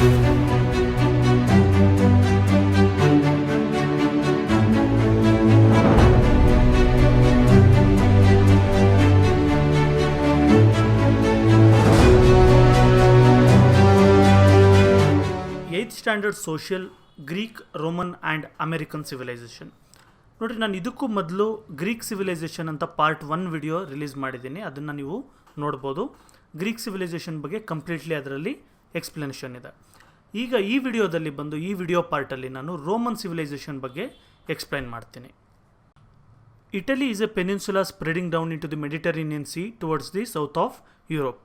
Eighth standard social Greek Roman and American civilization. ನೋಡಿರಿ, ನಾನು ಇದಕ್ಕೂ ಮೊದಲು ಗ್ರೀಕ್ ಸಿವಿಲೈಸೇಷನ್ ಅಂತ ಪಾರ್ಟ್ 1 ವಿಡಿಯೋ ರಿಲೀಸ್ ಮಾಡಿದ್ದೀನಿ, ಅದನ್ನು ನೀವು ನೋಡ್ಬೋದು. ಗ್ರೀಕ್ ಸಿವಿಲೈಸೇಷನ್ ಬಗ್ಗೆ ಕಂಪ್ಲೀಟ್ಲಿ ಅದರಲ್ಲಿ ಎಕ್ಸ್ಪ್ಲನೇಷನ್ ಇದೆ. ಈಗ ಈ ವಿಡಿಯೋದಲ್ಲಿ ಬಂದು ಈ ವಿಡಿಯೋ ಪಾರ್ಟಲ್ಲಿ ನಾನು ರೋಮನ್ ಸಿವಿಲೈಸೇಷನ್ ಬಗ್ಗೆ ಎಕ್ಸ್ಪ್ಲೈನ್ ಮಾಡ್ತೀನಿ. Italy is a peninsula spreading down in to the Mediterranean sea towards the south of Europe.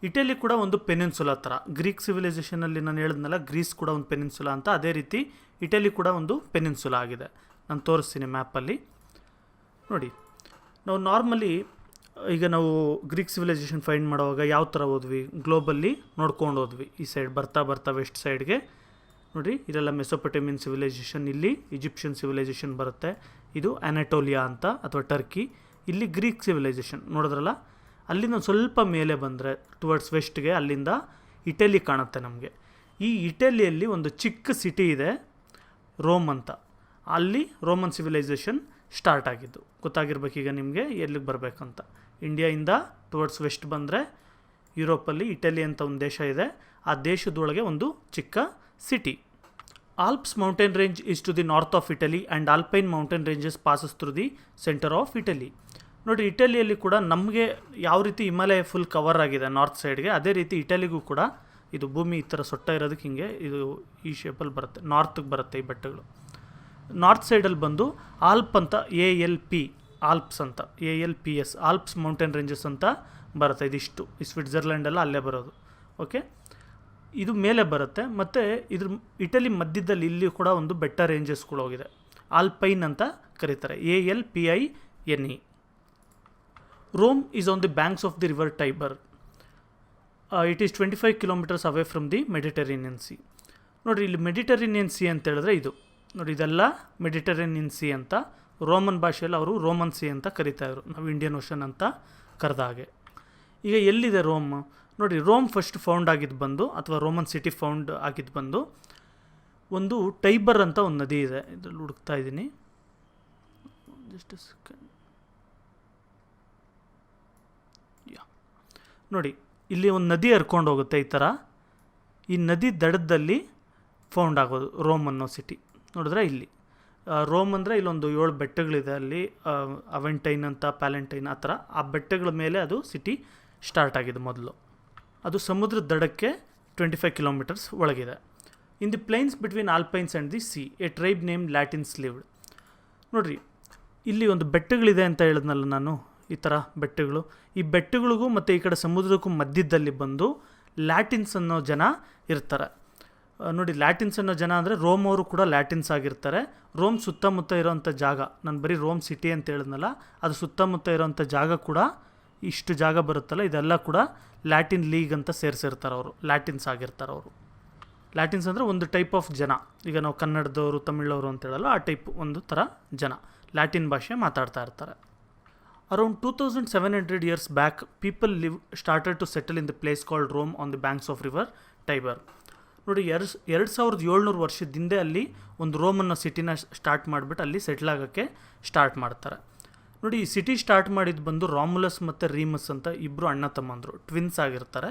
Italy ಕೂಡ ಒಂದು ಪೆನಿನ್ಸುಲಾ ಥರ. ಗ್ರೀಕ್ ಸಿವಿಲೈಸೇಷನಲ್ಲಿ ನಾನು ಹೇಳಿದ್ನಲ್ಲ, ಗ್ರೀಸ್ ಕೂಡ ಒಂದು ಪೆನಿನ್ಸುಲಾ ಅಂತ, ಅದೇ ರೀತಿ ಇಟಲಿ ಕೂಡ ಒಂದು ಪೆನಿನ್ಸುಲಾ ಆಗಿದೆ. ನಾನು ತೋರಿಸ್ತೀನಿ ಮ್ಯಾಪಲ್ಲಿ ನೋಡಿ. ನಾವು ನಾರ್ಮಲಿ ಈಗ ನಾವು ಗ್ರೀಕ್ ಸಿವಿಲೈಸೇಷನ್ ಫೈಂಡ್ ಮಾಡುವಾಗ ಯಾವ ಥರ ಹೋದ್ವಿ, ಗ್ಲೋಬಲ್ಲಿ ನೋಡ್ಕೊಂಡು ಹೋದ್ವಿ. ಈ ಸೈಡ್ ಬರ್ತಾ ಬರ್ತಾ ವೆಸ್ಟ್ ಸೈಡ್ಗೆ ನೋಡಿ, ಇದೆಲ್ಲ ಮೆಸೊಪೊಟೇಮಿಯನ್ ಸಿವಿಲೈಸೇಷನ್, ಇಲ್ಲಿ ಈಜಿಪ್ಷಿಯನ್ ಸಿವಿಲೈಸೇಷನ್ ಬರುತ್ತೆ, ಇದು ಅನಾಟೋಲಿಯಾ ಅಂತ ಅಥವಾ ಟರ್ಕಿ, ಇಲ್ಲಿ ಗ್ರೀಕ್ ಸಿವಿಲೈಸೇಷನ್ ನೋಡಿದ್ರಲ್ಲ. ಅಲ್ಲಿಂದ ಒಂದು ಸ್ವಲ್ಪ ಮೇಲೆ ಬಂದರೆ ಟುವರ್ಡ್ಸ್ ವೆಸ್ಟ್ಗೆ ಅಲ್ಲಿಂದ ಇಟಲಿ ಕಾಣುತ್ತೆ ನಮಗೆ. ಈ ಇಟಲಿಯಲ್ಲಿ ಒಂದು ಚಿಕ್ಕ ಸಿಟಿ ಇದೆ ರೋಮ್ ಅಂತ, ಅಲ್ಲಿ ರೋಮನ್ ಸಿವಿಲೈಸೇಷನ್ ಸ್ಟಾರ್ಟ್ ಆಗಿದ್ದು. ಗೊತ್ತಾಗಿರ್ಬೇಕೀಗ ನಿಮಗೆ ಎಲ್ಲಿಗೆ ಬರಬೇಕಂತ. ಇಂಡಿಯಾಯಿಂದ ಟುವರ್ಡ್ಸ್ ವೆಸ್ಟ್ ಬಂದರೆ ಯುರೋಪಲ್ಲಿ ಇಟಲಿ ಅಂತ ಒಂದು ದೇಶ ಇದೆ, ಆ ದೇಶದೊಳಗೆ ಒಂದು ಚಿಕ್ಕ city. Alps mountain range is to the north of Italy and Alpine mountain ranges passes through the centre of Italy. ನೋಡಿ, ಇಟಲಿಯಲ್ಲಿ ಕೂಡ ನಮಗೆ ಯಾವ ರೀತಿ ಹಿಮಾಲಯ ಫುಲ್ ಕವರ್ ಆಗಿದೆ ನಾರ್ತ್ ಸೈಡ್ಗೆ, ಅದೇ ರೀತಿ ಇಟಲಿಗೂ ಕೂಡ ಇದು ಭೂಮಿ ಈ ಥರ ಸೊಟ್ಟ ಇರೋದಕ್ಕೆ ಹಿಂಗೆ ಇದು ಈ ಶೇಪಲ್ಲಿ ಬರುತ್ತೆ, ನಾರ್ತ್ಗೆ ಬರುತ್ತೆ ಈ ಬೆಟ್ಟಗಳು. ನಾರ್ತ್ ಸೈಡಲ್ಲಿ ಬಂದು ಆಲ್ಪ್ ಅಂತ ALP ಆಲ್ಪ್ಸ್ ಅಂತ ALPS ಆಲ್ಪ್ಸ್ ಮೌಂಟೇನ್ ರೇಂಜಸ್ ಅಂತ ಬರುತ್ತೆ. ಇದಿಷ್ಟು ಈ ಸ್ವಿಟ್ಜರ್ಲ್ಯಾಂಡೆಲ್ಲ ಅಲ್ಲೇ ಬರೋದು. ಓಕೆ, ಇದು ಮೇಲೆ ಬರುತ್ತೆ. ಮತ್ತು ಇದ್ರ ಇಟಲಿ ಮಧ್ಯದಲ್ಲಿ ಇಲ್ಲಿ ಕೂಡ ಒಂದು ಬೆಟ್ಟ ರೇಂಜಸ್ಗಳು ಹೋಗಿದೆ, ಆಲ್ಪೈನ್ ಅಂತ ಕರೀತಾರೆ, ALPINE. Rome is on the banks of the river Tiber. It is 25 kilometers away from the Mediterranean Sea. ನೋಡಿರಿ, ಇಲ್ಲಿ ಮೆಡಿಟರೇನಿಯನ್ ಸಿ ಅಂತ ಹೇಳಿದ್ರೆ ಇದು ನೋಡಿ, ಇದೆಲ್ಲ ಮೆಡಿಟರೇನಿಯನ್ ಸಿ ಅಂತ. ರೋಮನ್ ಭಾಷೆಯಲ್ಲಿ ಅವರು ರೋಮನ್ ಸಿ ಅಂತ ಕರೀತಾಯಿದ್ರು, ನಾವು ಇಂಡಿಯನ್ ಓಷನ್ ಅಂತ ಕರೆದ ಹಾಗೆ. ಈಗ ಎಲ್ಲಿದೆ ರೋಮ್? ನೋಡಿ, ರೋಮ್ ಫಸ್ಟ್ ಫೌಂಡ್ ಆಗಿದ್ದು ಬಂದು, ಅಥವಾ ರೋಮನ್ ಸಿಟಿ ಫೌಂಡ್ ಆಗಿದ್ದು ಬಂದು ಒಂದು ಟೈಬರ್ ಅಂತ ಒಂದು ನದಿ ಇದೆ, ಇದರಲ್ಲಿ ಹುಡುಕ್ತಾ ಇದ್ದೀನಿ, ಜಸ್ಟ್ ಸೆಕೆಂಡ್. ನೋಡಿ, ಇಲ್ಲಿ ಒಂದು ನದಿ ಹರ್ಕೊಂಡು ಹೋಗುತ್ತೆ ಈ ಥರ. ಈ ನದಿ ದಡದಲ್ಲಿ ಫೌಂಡ್ ಆಗೋದು ರೋಮ್ ಅನ್ನೋ ಸಿಟಿ. ನೋಡಿದ್ರೆ ಇಲ್ಲಿ ರೋಮ್ ಅಂದರೆ ಇಲ್ಲೊಂದು 7 ಬೆಟ್ಟಗಳಿದೆ, ಅಲ್ಲಿ ಅವೆಂಟೈನ್ ಅಂತ, ಪ್ಯಾಲೆಂಟೈನ್, ಆ ಥರ ಆ ಬೆಟ್ಟಗಳ ಮೇಲೆ ಅದು ಸಿಟಿ ಸ್ಟಾರ್ಟ್ ಆಗಿದೆ ಮೊದಲು. ಅದು ಸಮುದ್ರದ ದಡಕ್ಕೆ 25 ಕಿಲೋಮೀಟರ್ಸ್ ಒಳಗಿದೆ. In the plains between Alpines and the sea a tribe name Latins lived. ನೋಡಿರಿ, ಇಲ್ಲಿ ಒಂದು ಬೆಟ್ಟಗಳಿದೆ ಅಂತ ಹೇಳಿದ್ನಲ್ಲ ನಾನು, ಈ ಥರ ಬೆಟ್ಟಗಳು. ಈ ಬೆಟ್ಟಗಳಿಗೂ ಮತ್ತು ಈ ಕಡೆ ಸಮುದ್ರಕ್ಕೂ ಮಧ್ಯದಲ್ಲಿ ಬಂದು ಲ್ಯಾಟಿನ್ಸ್ ಅನ್ನೋ ಜನ ಇರ್ತಾರೆ. ನೋಡಿ, ಲ್ಯಾಟಿನ್ಸ್ ಅನ್ನೋ ಜನ ಅಂದರೆ ರೋಮ್ ಅವರು ಕೂಡ ಲ್ಯಾಟಿನ್ಸ್ ಆಗಿರ್ತಾರೆ. ರೋಮ್ ಸುತ್ತಮುತ್ತ ಇರೋವಂಥ ಜಾಗ, ನಾನು ಬರೀ ರೋಮ್ ಸಿಟಿ ಅಂತ ಹೇಳಿದ್ನಲ್ಲ, ಅದು ಸುತ್ತಮುತ್ತ ಇರೋವಂಥ ಜಾಗ ಕೂಡ ಇಷ್ಟು ಜಾಗ ಬರುತ್ತಲ್ಲ, ಇದೆಲ್ಲ ಕೂಡ ಲ್ಯಾಟಿನ್ ಲೀಗ್ ಅಂತ ಸೇರಿಸಿರ್ತಾರೆ ಅವರು, ಲ್ಯಾಟಿನ್ಸ್ ಆಗಿರ್ತಾರೆ ಅವರು. ಲ್ಯಾಟಿನ್ಸ್ ಅಂದರೆ ಒಂದು ಟೈಪ್ ಆಫ್ ಜನ, ಈಗ ನಾವು ಕನ್ನಡದವರು ತಮಿಳವರು ಅಂತ ಹೇಳಲ್ಲ, ಆ ಟೈಪ್ ಒಂದು ಥರ ಜನ ಲ್ಯಾಟಿನ್ ಭಾಷೆ ಮಾತಾಡ್ತಾ ಇರ್ತಾರೆ. Around 2700 years back, people started to settle in the place called Rome on the banks of river Tiber. ನೋಡಿ, 2700 ವರ್ಷದ ಹಿಂದೆ ಅಲ್ಲಿ ಒಂದು ರೋಮ್ ಅನ್ನೋ ಸಿಟಿನ ಸ್ಟಾರ್ಟ್ ಮಾಡಿಬಿಟ್ಟು ಅಲ್ಲಿ ಸೆಟ್ಲ್ ಆಗೋಕ್ಕೆ ಸ್ಟಾರ್ಟ್ ಮಾಡ್ತಾರೆ. ನೋಡಿ, ಈ ಸಿಟಿ ಸ್ಟಾರ್ಟ್ ಮಾಡಿದ್ದು ಬಂದು ರಾಮುಲಸ್ ಮತ್ತು ರೀಮಸ್ ಅಂತ ಇಬ್ಬರು ಅಣ್ಣ ತಮ್ಮಂದರು, ಟ್ವಿನ್ಸ್ ಆಗಿರ್ತಾರೆ.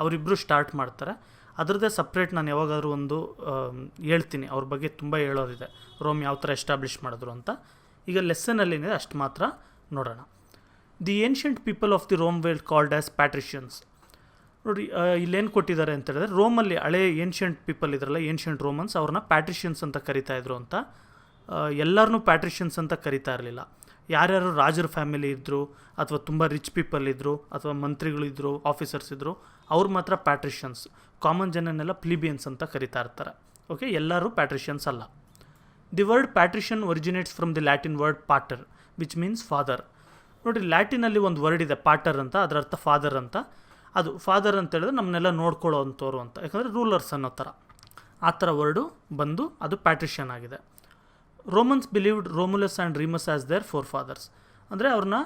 ಅವರಿಬ್ಬರು ಸ್ಟಾರ್ಟ್ ಮಾಡ್ತಾರೆ. ಅದರದ್ದೇ ಸಪ್ರೇಟ್ ನಾನು ಯಾವಾಗಾದ್ರೂ ಒಂದು ಹೇಳ್ತೀನಿ, ಅವ್ರ ಬಗ್ಗೆ ತುಂಬ ಹೇಳೋದಿದೆ, ರೋಮ್ ಯಾವ ಥರ ಎಸ್ಟಾಬ್ಲಿಷ್ ಮಾಡಿದ್ರು ಅಂತ. ಈಗ ಲೆಸನಲ್ಲಿದೆ, ಅಷ್ಟು ಮಾತ್ರ ನೋಡೋಣ. The ancient people of the Rome were called as patricians. ನೋಡಿ, ಇಲ್ಲೇನು ಕೊಟ್ಟಿದ್ದಾರೆ ಅಂತ ಹೇಳಿದ್ರೆ, ರೋಮಲ್ಲಿ ಹಳೆ ಏನ್ಷಿಯಂಟ್ ಪೀಪಲ್ ಇದ್ರಲ್ಲ, ಏನ್ಷಿಯಂಟ್ ರೋಮನ್ಸ್, ಅವ್ರನ್ನ ಪ್ಯಾಟ್ರಿಷಿಯನ್ಸ್ ಅಂತ ಕರಿತಾಯಿದ್ರು ಅಂತ. ಎಲ್ಲರನ್ನೂ ಪ್ಯಾಟ್ರಿಷಿಯನ್ಸ್ ಅಂತ ಕರಿತಾ ಇರಲಿಲ್ಲ. ಯಾರ್ಯಾರು ರಾಜರ ಫ್ಯಾಮಿಲಿ ಇದ್ದರು, ಅಥವಾ ತುಂಬ ರಿಚ್ ಪೀಪಲ್ ಇದ್ದರು, ಅಥವಾ ಮಂತ್ರಿಗಳಿದ್ದರು, ಆಫೀಸರ್ಸ್ ಇದ್ದರು, ಅವ್ರು ಮಾತ್ರ ಪ್ಯಾಟ್ರಿಷಿಯನ್ಸ್. ಕಾಮನ್ ಜನನೆಲ್ಲ ಪ್ಲಿಬಿಯನ್ಸ್ ಅಂತ ಕರಿತಾ ಇರ್ತಾರೆ. ಓಕೆ, ಎಲ್ಲರೂ ಪ್ಯಾಟ್ರಿಷಿಯನ್ಸ್ ಅಲ್ಲ. The word patrician originates from the Latin word pater which means father. ನೋಡಿ, ಲ್ಯಾಟಿನಲ್ಲಿ ಒಂದು ವರ್ಡ್ ಇದೆ ಪಾಟರ್ ಅಂತ, ಅದರ ಅರ್ಥ ಫಾದರ್ ಅಂತ. ಅದು ಫಾದರ್ ಅಂತ ಹೇಳಿದ್ರೆ ನಮ್ಮನ್ನೆಲ್ಲ ನೋಡ್ಕೊಳ್ಳೋ ಅಂಥವ್ರು ಅಂತ, ಯಾಕಂದರೆ ರೂಲರ್ಸ್ ಅನ್ನೋ ಥರ, ಆ ಥರ ವರ್ಡು ಬಂದು ಅದು ಪ್ಯಾಟ್ರಿಷಿಯನ್ ಆಗಿದೆ. Romans believed Romulus and Remus as their forefathers. ಅಂದರೆ ಅವ್ರನ್ನ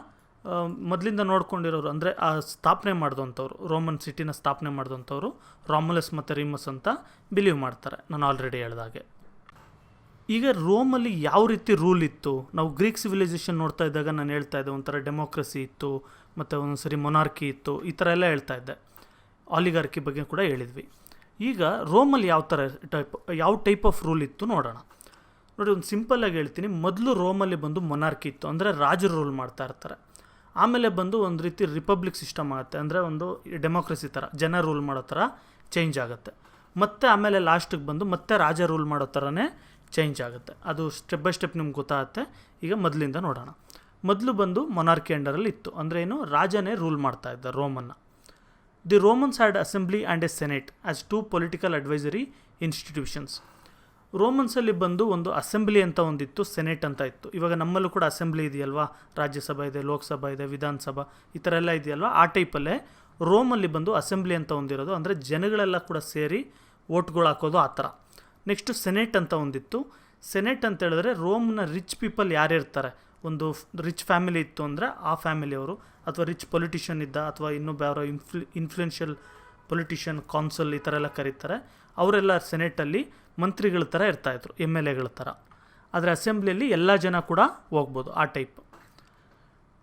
ಮೊದಲಿಂದ ನೋಡ್ಕೊಂಡಿರೋರು ಅಂದರೆ ಆ ಸ್ಥಾಪನೆ ಮಾಡಿದಂಥವ್ರು, ರೋಮನ್ ಸಿಟಿನ ಸ್ಥಾಪನೆ ಮಾಡಿದಂಥವ್ರು ರಾಮುಲಸ್ ಮತ್ತು ರೀಮಸ್ ಅಂತ ಬಿಲೀವ್ ಮಾಡ್ತಾರೆ, ನಾನು ಆಲ್ರೆಡಿ ಹೇಳ್ದಾಗೆ. ಈಗ ರೋಮಲ್ಲಿ ಯಾವ ರೀತಿ ರೂಲ್ ಇತ್ತು, ನಾವು ಗ್ರೀಕ್ ಸಿವಿಲೈಸೇಷನ್ ನೋಡ್ತಾ ಇದ್ದಾಗ ನಾನು ಹೇಳ್ತಾ ಇದ್ದೆ ಒಂಥರ ಡೆಮೋಕ್ರಸಿ ಇತ್ತು, ಮತ್ತು ಒಂದೊಂದ್ಸರಿ ಮೊನಾರ್ಕಿ ಇತ್ತು, ಈ ಥರ ಎಲ್ಲ ಹೇಳ್ತಾ ಇದ್ದೆ. ಆಲಿಗಾರ್ಕಿ ಬಗ್ಗೆ ಕೂಡ ಹೇಳಿದ್ವಿ. ಈಗ ರೋಮಲ್ಲಿ ಯಾವ ಟೈಪ್ ಆಫ್ ರೂಲ್ ಇತ್ತು ನೋಡೋಣ. ನೋಡಿ, ಒಂದು ಸಿಂಪಲ್ಲಾಗಿ ಹೇಳ್ತೀನಿ. ಮೊದಲು ರೋಮಲ್ಲಿ ಬಂದು ಮೊನಾರ್ಕಿ ಇತ್ತು, ಅಂದರೆ ರಾಜರು ರೂಲ್ ಮಾಡ್ತಾ ಇರ್ತಾರೆ. ಆಮೇಲೆ ಬಂದು ಒಂದು ರೀತಿ ರಿಪಬ್ಲಿಕ್ ಸಿಸ್ಟಮ್ ಆಗುತ್ತೆ, ಅಂದರೆ ಒಂದು ಡೆಮೋಕ್ರಸಿ ಥರ ಜನ ರೂಲ್ ಮಾಡೋ ಥರ ಚೇಂಜ್ ಆಗುತ್ತೆ. ಮತ್ತು ಆಮೇಲೆ ಲಾಸ್ಟಿಗೆ ಬಂದು ಮತ್ತೆ ರಾಜ ರೂಲ್ ಮಾಡೋ ಥರನೇ ಚೇಂಜ್ ಆಗುತ್ತೆ. ಅದು ಸ್ಟೆಪ್ ಬೈ ಸ್ಟೆಪ್ ನಿಮ್ಗೆ ಗೊತ್ತಾಗುತ್ತೆ. ಈಗ ಮೊದಲಿಂದ ನೋಡೋಣ. ಮೊದಲು ಬಂದು ಮೊನಾರ್ಕಿ ಅಂಡರಲ್ಲಿ ಇತ್ತು, ಅಂದರೆ ಏನು, ರಾಜನೇ ರೂಲ್ ಮಾಡ್ತಾ ಇದ್ದ ರೋಮನ್ನು. The Romans had assembly and a senate as 2 political advisory institutions. ರೋಮನ್ಸಲ್ಲಿ ಬಂದು ಒಂದು ಅಸೆಂಬ್ಲಿ ಅಂತ ಒಂದಿತ್ತು, ಸೆನೆಟ್ ಅಂತ ಇತ್ತು. ಇವಾಗ ನಮ್ಮಲ್ಲೂ ಕೂಡ ಅಸೆಂಬ್ಲಿ ಇದೆಯಲ್ವಾ, ರಾಜ್ಯಸಭಾ ಇದೆ, ಲೋಕಸಭಾ ಇದೆ, ವಿಧಾನಸಭಾ ಈ ಥರ ಎಲ್ಲ ಇದೆಯಲ್ವಾ, ಆ ಟೈಪಲ್ಲೇ ರೋಮಲ್ಲಿ ಬಂದು ಅಸೆಂಬ್ಲಿ ಅಂತ ಒಂದಿರೋದು, ಅಂದರೆ ಜನಗಳೆಲ್ಲ ಕೂಡ ಸೇರಿ ಓಟ್ಗಳು ಹಾಕೋದು ಆ ಥರ. ನೆಕ್ಸ್ಟು ಸೆನೆಟ್ ಅಂತ ಒಂದಿತ್ತು. ಸೆನೆಟ್ ಅಂತ ಹೇಳಿದ್ರೆ ರೋಮ್ನ ರಿಚ್ ಪೀಪಲ್ ಯಾರಿರ್ತಾರೆ, ಒಂದು ರಿಚ್ ಫ್ಯಾಮಿಲಿ ಇತ್ತು ಅಂದರೆ ಆ ಫ್ಯಾಮಿಲಿಯವರು, ಅಥವಾ ರಿಚ್ ಪೊಲಿಟಿಷಿಯನ್ ಇದ್ದ, ಅಥವಾ ಇನ್ನೊಬ್ಬ ಯಾರೋ ಇನ್ಫ್ಲೂಯೆನ್ಷಿಯಲ್ ಪೊಲಿಟಿಷಿಯನ್, ಕಾನ್ಸಲ್ ಈ ಥರ ಎಲ್ಲ ಕರೀತಾರೆ, ಅವರೆಲ್ಲ ಸೆನೆಟಲ್ಲಿ ಮಂತ್ರಿಗಳ ಥರ ಇರ್ತಾಯಿದ್ರು, MLAಗಳ ಥರ. ಆದರೆ ಅಸೆಂಬ್ಲಿಯಲ್ಲಿ ಎಲ್ಲ ಜನ ಕೂಡ ಹೋಗ್ಬೋದು, ಆ type.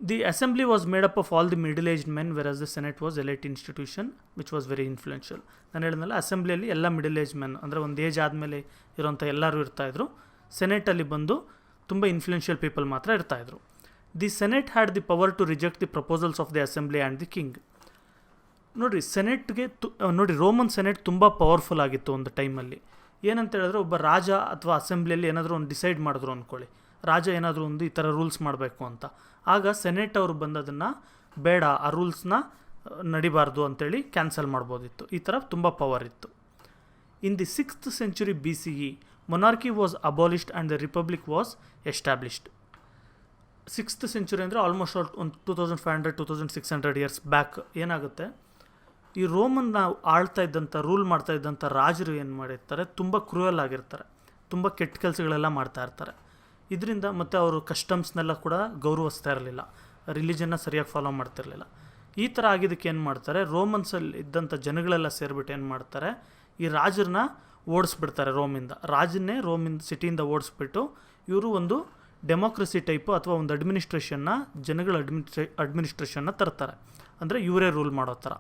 The assembly was made up of all the middle aged men, virus the senate was elite institution which was very influential. ನಾನು ಹೇಳಿದ್ನಲ್ಲ, ಅಸೆಂಬ್ಲಿಯಲ್ಲಿ ಎಲ್ಲ ಮಿಡಲ್ ಏಜ್ ಮೆನ್, ಅಂದರೆ ಒಂದು ಏಜ್ ಆದಮೇಲೆ ಇರೋಂಥ ಎಲ್ಲರೂ ಇರ್ತಾಯಿದ್ರು. ಸೆನೆಟಲ್ಲಿ ಬಂದು ತುಂಬ ಇನ್ಫ್ಲುಯೆನ್ಷಿಯಲ್ ಪೀಪಲ್ ಮಾತ್ರ ಇರ್ತಾಯಿದ್ರು. The senate had the power to reject the proposals of the assembly and the king. ನೋಡಿರಿ, ಸೆನೆಟ್ಗೆ ನೋಡಿ, ರೋಮನ್ ಸೆನೆಟ್ ತುಂಬ ಪವರ್ಫುಲ್ ಆಗಿತ್ತು ಒಂದು ಟೈಮಲ್ಲಿ. ಏನಂತ ಹೇಳಿದ್ರೆ, ಒಬ್ಬ ರಾಜ ಅಥವಾ ಅಸೆಂಬ್ಲಿಯಲ್ಲಿ ಏನಾದರೂ ಒಂದು ಡಿಸೈಡ್ ಮಾಡಿದ್ರು ಅಂದ್ಕೊಳ್ಳಿ, ರಾಜ ಏನಾದರೂ ಒಂದು ಈ ಥರ ರೂಲ್ಸ್ ಮಾಡಬೇಕು ಅಂತ, ಆಗ ಸೆನೆಟ್ ಅವರು ಬಂದು ಅದನ್ನು ಬೇಡ, ಆ ರೂಲ್ಸ್ನ ನಡಿಬಾರ್ದು ಅಂತೇಳಿ ಕ್ಯಾನ್ಸಲ್ ಮಾಡ್ಬೋದಿತ್ತು. ಈ ಥರ ತುಂಬ ಪವರ್ ಇತ್ತು. In the 6th century BCE, monarchy was ಅಬಾಲಿಷ್ಡ್ and the republic was established. 6th century ಅಂದರೆ ಆಲ್ಮೋಸ್ಟ್ ಒಂದು 2500-2600 ಇಯರ್ಸ್ ಬ್ಯಾಕ್ ಏನಾಗುತ್ತೆ, ಈ ರೋಮನ್ನ ಆಳ್ತಾ ಇದ್ದಂಥ, ರೂಲ್ ಮಾಡ್ತಾ ಇದ್ದಂಥ ರಾಜರು ಏನು ಮಾಡಿರ್ತಾರೆ, ತುಂಬ ಕ್ರೂಯಲ್ ಆಗಿರ್ತಾರೆ, ತುಂಬ ಕೆಟ್ಟ ಕೆಲಸಗಳೆಲ್ಲ ಮಾಡ್ತಾ ಇರ್ತಾರೆ. ಇದರಿಂದ ಮತ್ತು ಅವರು ಕಸ್ಟಮ್ಸ್ನೆಲ್ಲ ಕೂಡ ಗೌರವಿಸ್ತಾ ಇರಲಿಲ್ಲ, ರಿಲಿಜನ್ನ ಸರಿಯಾಗಿ ಫಾಲೋ ಮಾಡ್ತಿರಲಿಲ್ಲ. ಈ ಥರ ಆಗಿದ್ದಕ್ಕೆ ಏನು ಮಾಡ್ತಾರೆ, ರೋಮನ್ಸಲ್ಲಿ ಇದ್ದಂಥ ಜನಗಳೆಲ್ಲ ಸೇರಿಬಿಟ್ಟು ಏನು ಮಾಡ್ತಾರೆ, ಈ ರಾಜರನ್ನ ಓಡಿಸ್ಬಿಡ್ತಾರೆ ರೋಮಿಂದ. ರಾಜನ್ನೇ ರೋಮಿಂದ ಸಿಟಿಯಿಂದ ಓಡಿಸ್ಬಿಟ್ಟು ಇವರು ಒಂದು ಡೆಮೋಕ್ರಸಿ ಟೈಪು ಅಥವಾ ಒಂದು ಅಡ್ಮಿನಿಸ್ಟ್ರೇಷನ್ನ, ಜನಗಳ ಅಡ್ಮಿನಿಸ್ಟ್ರೇಷನ್ನ ತರ್ತಾರೆ, ಅಂದರೆ ಇವರೇ ರೂಲ್ ಮಾಡೋ ಥರ.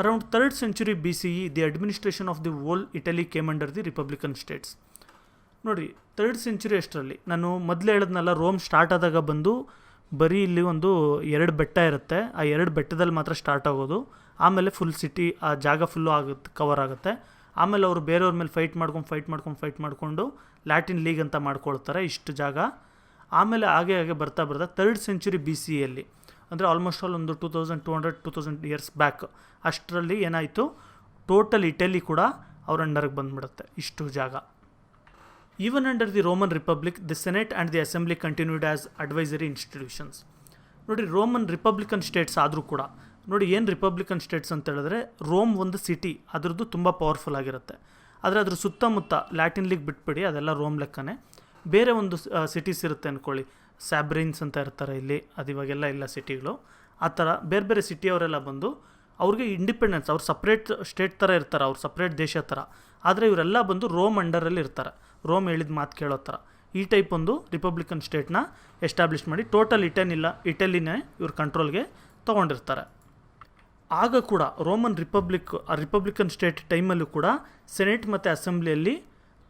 Around 3rd century BCE, the administration of the whole Italy came under the Republican States. ನೋಡಿ, 3rd century ಅಷ್ಟರಲ್ಲಿ, ನಾನು ಮೊದಲೇ ಹೇಳಿದ್ನಲ್ಲ, ರೋಮ್ ಸ್ಟಾರ್ಟ್ ಆದಾಗ ಬಂದು ಬರೀ ಇಲ್ಲಿ ಒಂದು 2 ಬೆಟ್ಟ ಇರುತ್ತೆ, ಆ 2 ಬೆಟ್ಟದಲ್ಲಿ ಮಾತ್ರ ಸ್ಟಾರ್ಟ್ ಆಗೋದು. ಆಮೇಲೆ ಫುಲ್ ಸಿಟಿ, ಆ ಜಾಗ ಫುಲ್ಲು ಆಗುತ್ತೆ, ಕವರ್ ಆಗುತ್ತೆ. ಆಮೇಲೆ ಅವರು ಬೇರೆಯವ್ರ ಮೇಲೆ ಫೈಟ್ ಮಾಡ್ಕೊಂಡು ಲ್ಯಾಟಿನ್ ಲೀಗ್ ಅಂತ ಮಾಡ್ಕೊಳ್ತಾರೆ, ಇಷ್ಟು ಜಾಗ. ಆಮೇಲೆ ಹಾಗೆ ಬರ್ತಾ 3rd century BCEಯಲ್ಲಿ, ಅಂದರೆ ಆಲ್ಮೋಸ್ಟ್ ಆಲ್ ಒಂದು 2200-2000 ಇಯರ್ಸ್ ಬ್ಯಾಕ್, ಅಷ್ಟರಲ್ಲಿ ಏನಾಯಿತು, ಟೋಟಲ್ ಇಟಲಿ ಕೂಡ ಅವ್ರ ಅಂಡರ್ಗೆ ಬಂದುಬಿಡುತ್ತೆ, ಇಷ್ಟು ಜಾಗ. Even under the Roman republic, the senate and the assembly continued as advisory institutions. ನೋಡಿ, ರೋಮನ್ ರಿಪಬ್ಲಿಕನ್ ಸ್ಟೇಟ್ಸ್ ಆದರೂ ಕೂಡ, ನೋಡಿ ಏನು ರಿಪಬ್ಲಿಕನ್ ಸ್ಟೇಟ್ಸ್ ಅಂತ ಹೇಳಿದ್ರೆ, ರೋಮ್ ಒಂದು ಸಿಟಿ, ಅದರದ್ದು ತುಂಬ ಪವರ್ಫುಲ್ ಆಗಿರುತ್ತೆ. ಆದರೆ ಅದ್ರ ಸುತ್ತಮುತ್ತ ಲ್ಯಾಟಿನ್ ಲೀಗ್ ಬಿಟ್ಬಿಡಿ, ಅದೆಲ್ಲ ರೋಮ್ ಲೆಕ್ಕನೇ. ಬೇರೆ ಒಂದು ಸಿಟೀಸ್ ಇರುತ್ತೆ ಅಂದ್ಕೊಳ್ಳಿ, ಸ್ಯಾಬ್ರೈನ್ಸ್ ಅಂತ ಇರ್ತಾರೆ ಇಲ್ಲಿ, ಅದು ಇವಾಗೆಲ್ಲ ಇಲ್ಲ ಸಿಟಿಗಳು. ಆ ಥರ ಬೇರೆ ಬೇರೆ ಸಿಟಿಯವರೆಲ್ಲ ಬಂದು ಅವ್ರಿಗೆ ಇಂಡಿಪೆಂಡೆನ್ಸ್, ಅವ್ರು ಸಪ್ರೇಟ್ ಸ್ಟೇಟ್ ಥರ ಇರ್ತಾರೆ, ಅವ್ರು ಸಪ್ರೇಟ್ ದೇಶ ಥರ. ಆದರೆ ಇವರೆಲ್ಲ ಬಂದು ರೋಮ್ ಅಂಡರಲ್ಲಿ ಇರ್ತಾರೆ, ರೋಮ್ ಹೇಳಿದ ಮಾತು ಕೇಳೋ ಥರ. ಈ ಟೈಪ್ ಒಂದು ರಿಪಬ್ಲಿಕನ್ ಸ್ಟೇಟ್ನ ಎಸ್ಟಾಬ್ಲಿಷ್ ಮಾಡಿ ಟೋಟಲ್ ಇಟಲಿನೇ ಇವ್ರ ಕಂಟ್ರೋಲ್ಗೆ ತೊಗೊಂಡಿರ್ತಾರೆ. ಆಗ ಕೂಡ ರೋಮನ್ ರಿಪಬ್ಲಿಕನ್ ಸ್ಟೇಟ್ ಟೈಮಲ್ಲೂ ಕೂಡ ಸೆನೆಟ್ ಮತ್ತು ಅಸೆಂಬ್ಲಿಯಲ್ಲಿ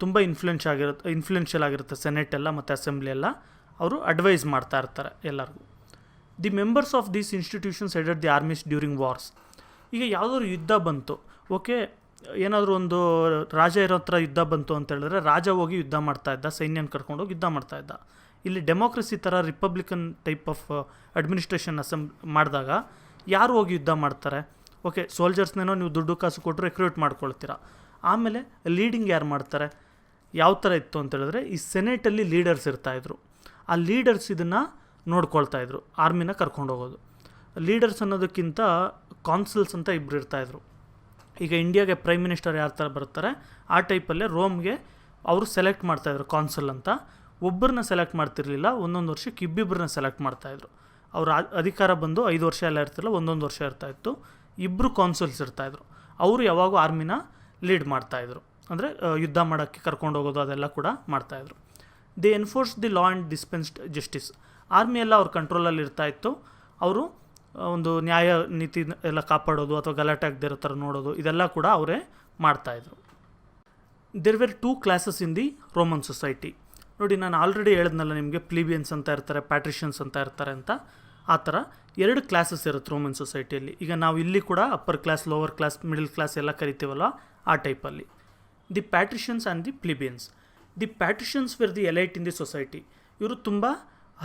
ತುಂಬ ಇನ್ಫ್ಲುಯೆನ್ಷಿಯಲ್ ಆಗಿರುತ್ತೆ. ಸೆನೆಟ್ ಎಲ್ಲ ಮತ್ತು ಅಸೆಂಬ್ಲಿ ಎಲ್ಲ ಅವರು ಅಡ್ವೈಸ್ ಮಾಡ್ತಾ ಇರ್ತಾರೆ ಎಲ್ಲರಿಗೂ. The members of these institutions headed the army's during wars. ಈಗ ಯಾವುದಾದ್ರು ಯುದ್ಧ ಬಂತು, ಓಕೆ, ಏನಾದರೂ ಒಂದು ರಾಜ ಇರೋ ಹತ್ರ ಯುದ್ಧ ಬಂತು ಅಂತ ಹೇಳಿದ್ರೆ ರಾಜ ಹೋಗಿ ಯುದ್ಧ ಮಾಡ್ತಾಯಿದ್ದ, ಸೈನ್ಯನ ಕರ್ಕೊಂಡೋಗಿ ಯುದ್ಧ ಮಾಡ್ತಾಯಿದ್ದ. ಇಲ್ಲಿ ಡೆಮೋಕ್ರಸಿ ಥರ ರಿಪಬ್ಲಿಕನ್ ಟೈಪ್ ಆಫ್ ಅಡ್ಮಿನಿಸ್ಟ್ರೇಷನ್ ಮಾಡಿದಾಗ ಯಾರು ಹೋಗಿ ಯುದ್ಧ ಮಾಡ್ತಾರೆ, ಓಕೆ, ಸೋಲ್ಜರ್ಸ್ನೇನೋ ನೀವು ದುಡ್ಡು ಕಾಸು ಕೊಟ್ಟು ರಿಕ್ರೂಟ್ ಮಾಡ್ಕೊಳ್ತೀರ. ಆಮೇಲೆ ಲೀಡಿಂಗ್ ಯಾರು ಮಾಡ್ತಾರೆ, ಯಾವ ಥರ ಇತ್ತು ಅಂತ ಹೇಳಿದ್ರೆ, ಈ ಸೆನೆಟಲ್ಲಿ ಲೀಡರ್ಸ್ ಇರ್ತಾಯಿದ್ರು. ಆ ಲೀಡರ್ಸ್ ಇದನ್ನು ನೋಡ್ಕೊಳ್ತಾಯಿದ್ರು, ಆರ್ಮಿನ ಕರ್ಕೊಂಡು ಹೋಗೋದು. ಲೀಡರ್ಸ್ ಅನ್ನೋದಕ್ಕಿಂತ ಕಾನ್ಸಲ್ಸ್ ಅಂತ ಇಬ್ಬರು ಇರ್ತಾಯಿದ್ರು. ಈಗ ಇಂಡಿಯಾಗೆ ಪ್ರೈಮ್ ಮಿನಿಸ್ಟರ್ ಯಾರ ಥರ ಬರ್ತಾರೆ, ಆ ಟೈಪಲ್ಲೇ ರೋಮ್ಗೆ ಅವರು ಸೆಲೆಕ್ಟ್ ಮಾಡ್ತಾಯಿದ್ರು ಕಾನ್ಸಲ್ ಅಂತ. ಒಬ್ಬರನ್ನ ಸೆಲೆಕ್ಟ್ ಮಾಡ್ತಿರ್ಲಿಲ್ಲ, ಒಂದೊಂದು ವರ್ಷಕ್ಕೆ ಇಬ್ಬಿಬ್ಬರನ್ನ ಸೆಲೆಕ್ಟ್ ಮಾಡ್ತಾಯಿದ್ರು. ಅವ್ರ ಅಧಿಕಾರ ಬಂದು 5 ವರ್ಷ ಎಲ್ಲ ಇರ್ತಿಲ್ಲ, 1 ವರ್ಷ ಇರ್ತಾಯಿತ್ತು. ಇಬ್ಬರು ಕಾನ್ಸುಲ್ಸ್ ಇರ್ತಾಯಿದ್ರು. ಅವರು ಯಾವಾಗೂ ಆರ್ಮಿನ ಲೀಡ್ ಮಾಡ್ತಾಯಿದ್ರು, ಅಂದರೆ ಯುದ್ಧ ಮಾಡೋಕ್ಕೆ ಕರ್ಕೊಂಡು ಹೋಗೋದು ಅದೆಲ್ಲ ಕೂಡ ಮಾಡ್ತಾಯಿದ್ರು. The enforce the law and dispensed justice. Army ಎಲ್ಲ ಅವ್ರ ಕಂಟ್ರೋಲಲ್ಲಿ ಇರ್ತಾಯಿತ್ತು. ಅವರು ಒಂದು ನ್ಯಾಯ ನೀತಿ ಎಲ್ಲ ಕಾಪಾಡೋದು ಅಥವಾ ಗಲಾಟೆ ಆಗದೆ ಇರೋ ಥರ ನೋಡೋದು ಇದೆಲ್ಲ ಕೂಡ ಅವರೇ ಮಾಡ್ತಾಯಿದ್ರು. There were 2 classes in the Roman society. ನೋಡಿ, ನಾನು ಆಲ್ರೆಡಿ ಹೇಳಿದ್ನಲ್ಲ ನಿಮಗೆ, ಪ್ಲೀಬಿಯನ್ಸ್ ಅಂತ ಇರ್ತಾರೆ, ಪ್ಯಾಟ್ರಿಷಿಯನ್ಸ್ ಅಂತ ಇರ್ತಾರೆ ಅಂತ. ಆ ಥರ 2 ಕ್ಲಾಸಸ್ ಇರುತ್ತೆ ರೋಮನ್ ಸೊಸೈಟಿಯಲ್ಲಿ. ಈಗ ನಾವು ಇಲ್ಲಿ ಕೂಡ upper class, lower class, middle class ಎಲ್ಲ ಕರಿತೀವಲ್ಲ, ಆ ಟೈಪಲ್ಲಿ. The patricians and the plebeians. The patricians were the elite in the society. ಇವರು ತುಂಬ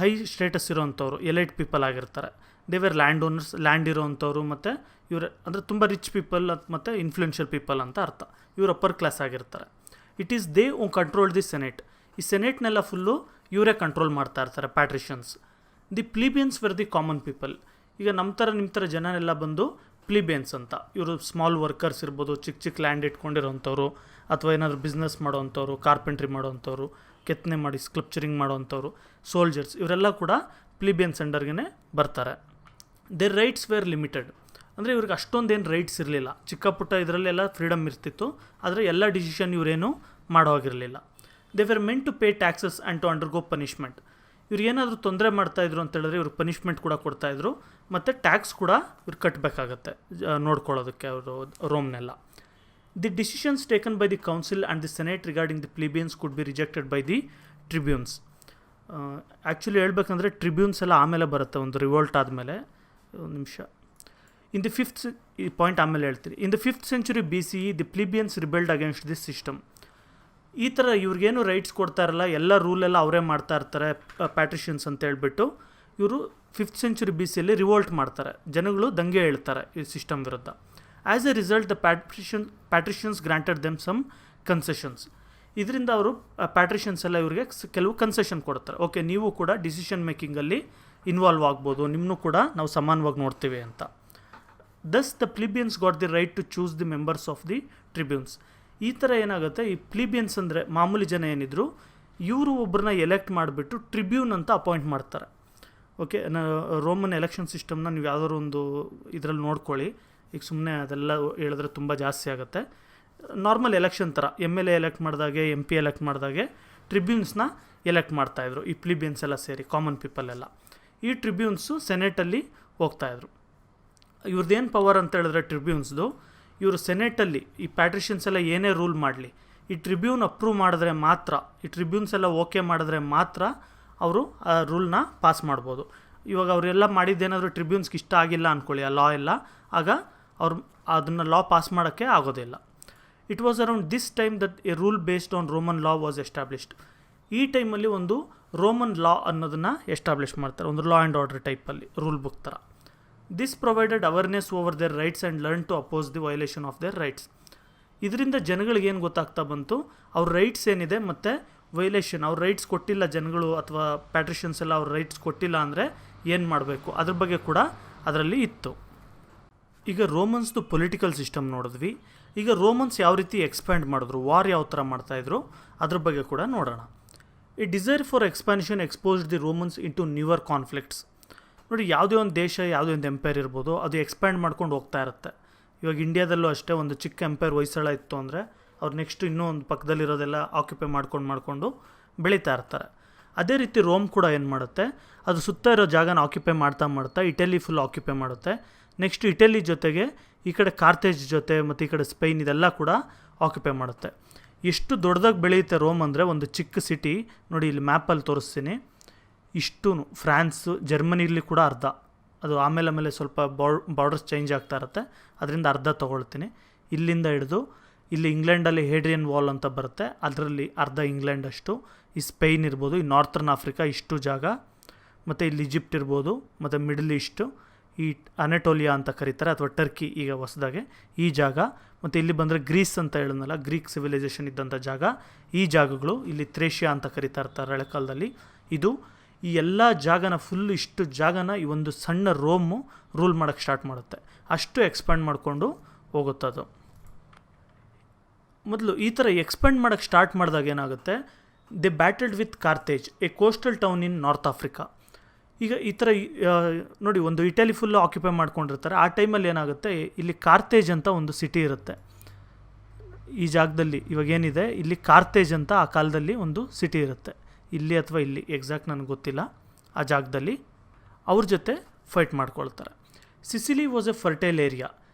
ಹೈ ಸ್ಟೇಟಸ್ ಇರೋವಂಥವ್ರು, ಎಲೈಟ್ ಪೀಪಲ್ ಆಗಿರ್ತಾರೆ. They were land owners, land ಇರೋವಂಥವ್ರು, ಮತ್ತು ಇವರು ಅಂದರೆ ತುಂಬ ರಿಚ್ ಪೀಪಲ್ ಮತ್ತು ಇನ್ಫ್ಲೂಯೆನ್ಷಿಯಲ್ ಪೀಪಲ್ ಅಂತ ಅರ್ಥ. ಇವರು ಅಪ್ಪರ್ ಕ್ಲಾಸ್ ಆಗಿರ್ತಾರೆ. It is they who control the senate. ಈ ಸೆನೆಟ್ನೆಲ್ಲ ಫುಲ್ಲು ಇವರೇ ಕಂಟ್ರೋಲ್ ಮಾಡ್ತಾ ಇರ್ತಾರೆ, ಪ್ಯಾಟ್ರಿಷಿಯನ್ಸ್. The plebeians were the common people. ಈಗ ನಿಮ್ಮ ಥರ ಜನನೆಲ್ಲ ಬಂದು ಪ್ಲಿಬಿಯನ್ಸ್ ಅಂತ. ಇವರು ಸ್ಮಾಲ್ ವರ್ಕರ್ಸ್ ಇರ್ಬೋದು, ಚಿಕ್ಕ ಲ್ಯಾಂಡ್ ಇಟ್ಕೊಂಡಿರೋವಂಥವ್ರು, ಅಥವಾ ಏನಾದರೂ ಬಿಸ್ನೆಸ್ ಮಾಡೋವಂಥವ್ರು, ಕಾರ್ಪೆಂಟ್ರಿ ಮಾಡೋವಂಥವ್ರು, ಕೆತ್ತನೆ ಮಾಡಿ ಸ್ಕ್ಲಪ್ಚರಿಂಗ್ ಮಾಡೋವಂಥವ್ರು, ಸೋಲ್ಜರ್ಸ್, ಇವರೆಲ್ಲ ಕೂಡ ಪ್ಲಿಬಿಯನ್ಸ್ ಅಂಡರ್ಗೆ ಬರ್ತಾರೆ. Their rights were limited. ಅಂದರೆ ಇವ್ರಿಗೆ ಅಷ್ಟೊಂದೇನು ರೈಟ್ಸ್ ಇರಲಿಲ್ಲ. ಚಿಕ್ಕ ಪುಟ್ಟ ಇದರಲ್ಲೆಲ್ಲ ಫ್ರೀಡಮ್ ಇರ್ತಿತ್ತು, ಆದರೆ ಎಲ್ಲ ಡಿಸಿಷನ್ ಇವರೇನು ಮಾಡೋ ಆಗಿರಲಿಲ್ಲ. They were meant to pay taxes and to undergo punishment. ಇವ್ರು ಏನಾದರೂ ತೊಂದರೆ ಮಾಡ್ತಾಯಿದ್ರು ಅಂತ ಹೇಳಿದ್ರೆ ಇವ್ರಿಗೆ ಪನಿಷ್ಮೆಂಟ್ ಕೂಡ ಕೊಡ್ತಾಯಿದ್ರು, ಮತ್ತು ಟ್ಯಾಕ್ಸ್ ಕೂಡ ಇವ್ರು ಕಟ್ಟಬೇಕಾಗತ್ತೆ ನೋಡ್ಕೊಳ್ಳೋದಕ್ಕೆ ಅವರು ರೋಮ್ನೆಲ್ಲ. The decisions taken by the council and the senate regarding the plebeians could be rejected by the tribunes. Actually ಹೇಳ್ಬೇಕಂದ್ರೆ ಟ್ರಿಬ್ಯೂನ್ಸ್ ಎಲ್ಲ ಆಮೇಲೆ ಬರುತ್ತೆ, ಒಂದು ರಿವೋಲ್ಟ್ ಆದಮೇಲೆ. ಒಂದು ನಿಮಿಷ. ಇನ್ ದಿ ಈ ಪಾಯಿಂಟ್ ಆಮೇಲೆ ಹೇಳ್ತೀನಿ. In the 5th century BCE the plebeians rebelled against this system. ಈ ಥರ ಇವ್ರಿಗೇನು ರೈಟ್ಸ್ ಕೊಡ್ತಾ ಇರಲ್ಲ, ಎಲ್ಲ ರೂಲೆಲ್ಲ ಅವರೇ ಮಾಡ್ತಾ ಇರ್ತಾರೆ, ಪ್ಯಾಟ್ರಿಷಿಯನ್ಸ್ ಅಂತ ಹೇಳ್ಬಿಟ್ಟು. ಇವರು 5th century BCಯಲ್ಲಿ ರಿವೋಲ್ಟ್ ಮಾಡ್ತಾರೆ, ಜನಗಳು ದಂಗೆ ಹೇಳ್ತಾರೆ ಈ ಸಿಸ್ಟಮ್ ವಿರುದ್ಧ. As a result the patricians granted them some concessions. ಇದರಿಂದ ಅವರು ಪ್ಯಾಟ್ರಿಷಿಯನ್ಸ್ ಎಲ್ಲ ಇವರಿಗೆ ಕೆಲವು ಕನ್ಸೆಷನ್ ಕೊಡ್ತಾರೆ. ಓಕೆ, ನೀವು ಕೂಡ ಡಿಸಿಷನ್ ಮೇಕಿಂಗಲ್ಲಿ ಇನ್ವಾಲ್ವ್ ಆಗ್ಬೋದು, ನಿಮ್ಮನ್ನು ಕೂಡ ನಾವು ಸಮಾನವಾಗಿ ನೋಡ್ತೀವಿ ಅಂತ. Thus the plebeians got the right to choose the members of the tribunes. ಈ ಥರ ಏನಾಗುತ್ತೆ, ಈ ಪ್ಲಿಬಿಯನ್ಸ್ ಅಂದರೆ ಮಾಮೂಲಿ ಜನ ಏನಿದ್ರು, ಇವರು ಒಬ್ಬರನ್ನ ಎಲೆಕ್ಟ್ ಮಾಡಿಬಿಟ್ಟು ಟ್ರಿಬ್ಯೂನ್ ಅಂತ ಅಪಾಯಿಂಟ್ ಮಾಡ್ತಾರೆ. ಓಕೆ, ರೋಮನ್ ಎಲೆಕ್ಷನ್ ಸಿಸ್ಟಮ್ನ ನೀವು ಯಾವುದಾದ್ರು ಒಂದು ಇದರಲ್ಲಿ ನೋಡ್ಕೊಳ್ಳಿ. ಈಗ ಸುಮ್ಮನೆ ಅದೆಲ್ಲ ಹೇಳಿದ್ರೆ ತುಂಬ ಜಾಸ್ತಿ ಆಗುತ್ತೆ. ನಾರ್ಮಲ್ ಎಲೆಕ್ಷನ್ ಥರ MLA ಎಲೆಕ್ಟ್ ಮಾಡಿದಾಗೆ, MP ಎಲೆಕ್ಟ್ ಮಾಡಿದಾಗೆ ಟ್ರಿಬ್ಯೂನ್ಸ್ನ ಎಲೆಕ್ಟ್ ಮಾಡ್ತಾಯಿದ್ರು ಈ ಪ್ಲಿಬಿಯನ್ಸ್ ಎಲ್ಲ ಸೇರಿ, ಕಾಮನ್ ಪೀಪಲ್ ಎಲ್ಲ. ಈ ಟ್ರಿಬ್ಯೂನ್ಸು ಸೆನೆಟಲ್ಲಿ ಹೋಗ್ತಾಯಿದ್ರು. ಇವ್ರದ್ದೇನು ಪವರ್ ಅಂತ ಹೇಳಿದ್ರೆ ಟ್ರಿಬ್ಯೂನ್ಸ್ದು, ಇವರು ಸೆನೆಟಲ್ಲಿ ಈ ಪ್ಯಾಟ್ರಿಷಿಯನ್ಸ್ ಎಲ್ಲ ಏನೇ ರೂಲ್ ಮಾಡಲಿ, ಈ ಟ್ರಿಬ್ಯೂನ್ ಅಪ್ರೂವ್ ಮಾಡಿದ್ರೆ ಮಾತ್ರ, ಈ ಟ್ರಿಬ್ಯೂನ್ಸ್ ಎಲ್ಲ ಓಕೆ ಮಾಡಿದ್ರೆ ಮಾತ್ರ ಅವರು ಆ ರೂಲ್ನ ಪಾಸ್ ಮಾಡ್ಬೋದು. ಇವಾಗ ಅವರೆಲ್ಲ ಮಾಡಿದ್ದೇನಾದರೂ ಟ್ರಿಬ್ಯೂನ್ಸ್ಗೆ ಇಷ್ಟ ಆಗಿಲ್ಲ ಅಂದ್ಕೊಳ್ಳಿ, ಆ ಲಾ ಎಲ್ಲ, ಆಗ ಅವ್ರು ಅದನ್ನು ಲಾ ಪಾಸ್ ಮಾಡೋಕ್ಕೆ ಆಗೋದಿಲ್ಲ. It was around this time that a rule based on Roman law was established. ಈ ಟೈಮಲ್ಲಿ ಒಂದು ರೋಮನ್ ಲಾ ಅನ್ನೋದನ್ನು ಎಸ್ಟಾಬ್ಲಿಷ್ ಮಾಡ್ತಾರೆ, ಒಂದು ಲಾ ಆ್ಯಂಡ್ ಆರ್ಡರ್ ಟೈಪಲ್ಲಿ, ರೂಲ್ ಬುಕ್ ಥರ. This provided awareness over their rights and learn to oppose the violation of their rights. ಇದರಿಂದ ಜನಗಳಿಗೇನು ಗೊತ್ತಾಗ್ತಾ ಬಂತು, ಅವ್ರ ರೈಟ್ಸ್ ಏನಿದೆ ಮತ್ತು ವೈಲೇಷನ್, ಅವ್ರ ರೈಟ್ಸ್ ಕೊಟ್ಟಿಲ್ಲ ಜನಗಳು ಅಥವಾ ಪ್ಯಾಟ್ರಿಷಿಯನ್ಸ್ ಎಲ್ಲ ಅವ್ರ ರೈಟ್ಸ್ ಕೊಟ್ಟಿಲ್ಲ ಅಂದರೆ ಏನು ಮಾಡಬೇಕು, ಅದ್ರ ಬಗ್ಗೆ ಕೂಡ ಅದರಲ್ಲಿ ಇತ್ತು. ಈಗ ರೋಮನ್ಸ್ದು ಪೊಲಿಟಿಕಲ್ ಸಿಸ್ಟಮ್ ನೋಡಿದ್ವಿ. ಈಗ ರೋಮನ್ಸ್ ಯಾವ ರೀತಿ ಎಕ್ಸ್ಪ್ಯಾಂಡ್ ಮಾಡಿದ್ರು, ವಾರ್ ಯಾವ ಥರ ಮಾಡ್ತಾಯಿದ್ರು, ಅದ್ರ ಬಗ್ಗೆ ಕೂಡ ನೋಡೋಣ. ಈ desire for expansion exposed the Romans into newer conflicts. ನೋಡಿ, ಯಾವುದೇ ಒಂದು ದೇಶ, ಯಾವುದೇ ಒಂದು ಎಂಪೈರ್ ಇರ್ಬೋದು, ಅದು ಎಕ್ಸ್ಪ್ಯಾಂಡ್ ಮಾಡ್ಕೊಂಡು ಹೋಗ್ತಾ ಇರುತ್ತೆ. ಇವಾಗ ಇಂಡಿಯಾದಲ್ಲೂ ಅಷ್ಟೇ, ಒಂದು ಚಿಕ್ಕ ಎಂಪೈರ್ ಹೊಯ್ಸಳ ಇತ್ತು ಅಂದರೆ ಅವ್ರು ನೆಕ್ಸ್ಟ್ ಇನ್ನೂ ಒಂದು ಪಕ್ಕದಲ್ಲಿರೋದೆಲ್ಲ ಆಕ್ಯುಪೈ ಮಾಡ್ಕೊಂಡು ಬೆಳೀತಾ ಇರ್ತಾರೆ. ಅದೇ ರೀತಿ ರೋಮ್ ಕೂಡ ಏನು ಮಾಡುತ್ತೆ, ಅದು ಸುತ್ತ ಇರೋ ಜಾಗನ ಆಕ್ಯುಪೈ ಮಾಡ್ತಾ ಇಟಲಿ ಫುಲ್ ಆಕ್ಯುಪೈ ಮಾಡುತ್ತೆ. ನೆಕ್ಸ್ಟ್ ಇಟಲಿ ಜೊತೆಗೆ ಈ ಕಡೆ ಕಾರ್ತೇಜ್ ಜೊತೆ ಮತ್ತು ಈ ಕಡೆ ಸ್ಪೈನ್ ಇದೆಲ್ಲ ಕೂಡ ಆಕ್ಯುಪೈ ಮಾಡುತ್ತೆ. ಎಷ್ಟು ದೊಡ್ಡದಾಗಿ ಬೆಳೆಯುತ್ತೆ ರೋಮ್ ಅಂದರೆ, ಒಂದು ಚಿಕ್ಕ ಸಿಟಿ ನೋಡಿ, ಇಲ್ಲಿ ಮ್ಯಾಪಲ್ಲಿ ತೋರಿಸ್ತೀನಿ. ಇಷ್ಟೂ ಫ್ರಾನ್ಸು, ಜರ್ಮನಿಲಿ ಕೂಡ ಅರ್ಧ, ಅದು ಆಮೇಲೆ ಸ್ವಲ್ಪ ಬಾರ್ಡರ್ಸ್ ಚೇಂಜ್ ಆಗ್ತಾ ಇರುತ್ತೆ, ಅದರಿಂದ ಅರ್ಧ ತೊಗೊಳ್ತೀನಿ. ಇಲ್ಲಿಂದ ಹಿಡಿದು ಇಲ್ಲಿ ಇಂಗ್ಲೆಂಡಲ್ಲಿ ಹೇಡ್ರಿಯನ್ ವಾಲ್ ಅಂತ ಬರುತ್ತೆ, ಅದರಲ್ಲಿ ಅರ್ಧ ಇಂಗ್ಲೆಂಡ್ ಅಷ್ಟು. ಈ ಸ್ಪೈನ್ ಇರ್ಬೋದು, ಈ ನಾರ್ತರ್ನ್ ಆಫ್ರಿಕಾ ಇಷ್ಟು ಜಾಗ, ಮತ್ತು ಇಲ್ಲಿ ಈಜಿಪ್ಟ್ ಇರ್ಬೋದು, ಮತ್ತು ಮಿಡಲ್ ಈಸ್ಟು, ಈ ಅನೆಟೋಲಿಯಾ ಅಂತ ಕರೀತಾರೆ, ಅಥವಾ ಟರ್ಕಿ ಈಗ ಹೊಸದಾಗೆ, ಈ ಜಾಗ. ಮತ್ತು ಇಲ್ಲಿ ಬಂದರೆ ಗ್ರೀಸ್ ಅಂತ ಹೇಳಿದ್ನಲ್ಲ, ಗ್ರೀಕ್ ಸಿವಿಲೈಸೇಷನ್ ಇದ್ದಂಥ ಜಾಗ, ಈ ಜಾಗಗಳು. ಇಲ್ಲಿ ಥ್ರೇಷಿಯಾ ಅಂತ ಕರೀತಾ ಇರ್ತಾರೆ ಹಳೆ ಕಾಲದಲ್ಲಿ. ಇದು ಈ ಎಲ್ಲ ಜಾಗನ ಇಷ್ಟು ಜಾಗನ ಈ ಒಂದು ಸಣ್ಣ ರೋಮು ರೂಲ್ ಮಾಡೋಕ್ಕೆ ಸ್ಟಾರ್ಟ್ ಮಾಡುತ್ತೆ. ಅಷ್ಟು ಎಕ್ಸ್ಪ್ಯಾಂಡ್ ಮಾಡಿಕೊಂಡು ಹೋಗುತ್ತದು. ಮೊದಲು ಈ ಥರ ಎಕ್ಸ್ಪ್ಯಾಂಡ್ ಮಾಡೋಕ್ಕೆ ಸ್ಟಾರ್ಟ್ ಮಾಡಿದಾಗ ಏನಾಗುತ್ತೆ, they battled with Carthage, a coastal town in North Africa. ಈಗ ಈ ಥರ ನೋಡಿ, ಒಂದು ಇಟಲಿ ಫುಲ್ಲು ಆಕ್ಯುಪೈ ಮಾಡ್ಕೊಂಡಿರ್ತಾರೆ. ಆ ಟೈಮಲ್ಲಿ ಏನಾಗುತ್ತೆ, ಇಲ್ಲಿ ಕಾರ್ತೇಜ್ ಅಂತ ಒಂದು ಸಿಟಿ ಇರುತ್ತೆ. ಈ ಜಾಗದಲ್ಲಿ ಇವಾಗೇನಿದೆ ಇಲ್ಲಿ ಕಾರ್ತೇಜ್ ಅಂತ ಆ ಕಾಲದಲ್ಲಿ ಒಂದು ಸಿಟಿ ಇರುತ್ತೆ. ಇಲ್ಲಿ ಅಥವಾ ಇಲ್ಲಿ ಎಕ್ಸಾಕ್ಟ್ ನನಗೆ ಗೊತ್ತಿಲ್ಲ. ಆ ಜಾಗದಲ್ಲಿ ಅವ್ರ ಜೊತೆ ಫೈಟ್ ಮಾಡ್ಕೊಳ್ತಾರೆ. Sicily was A fertile area.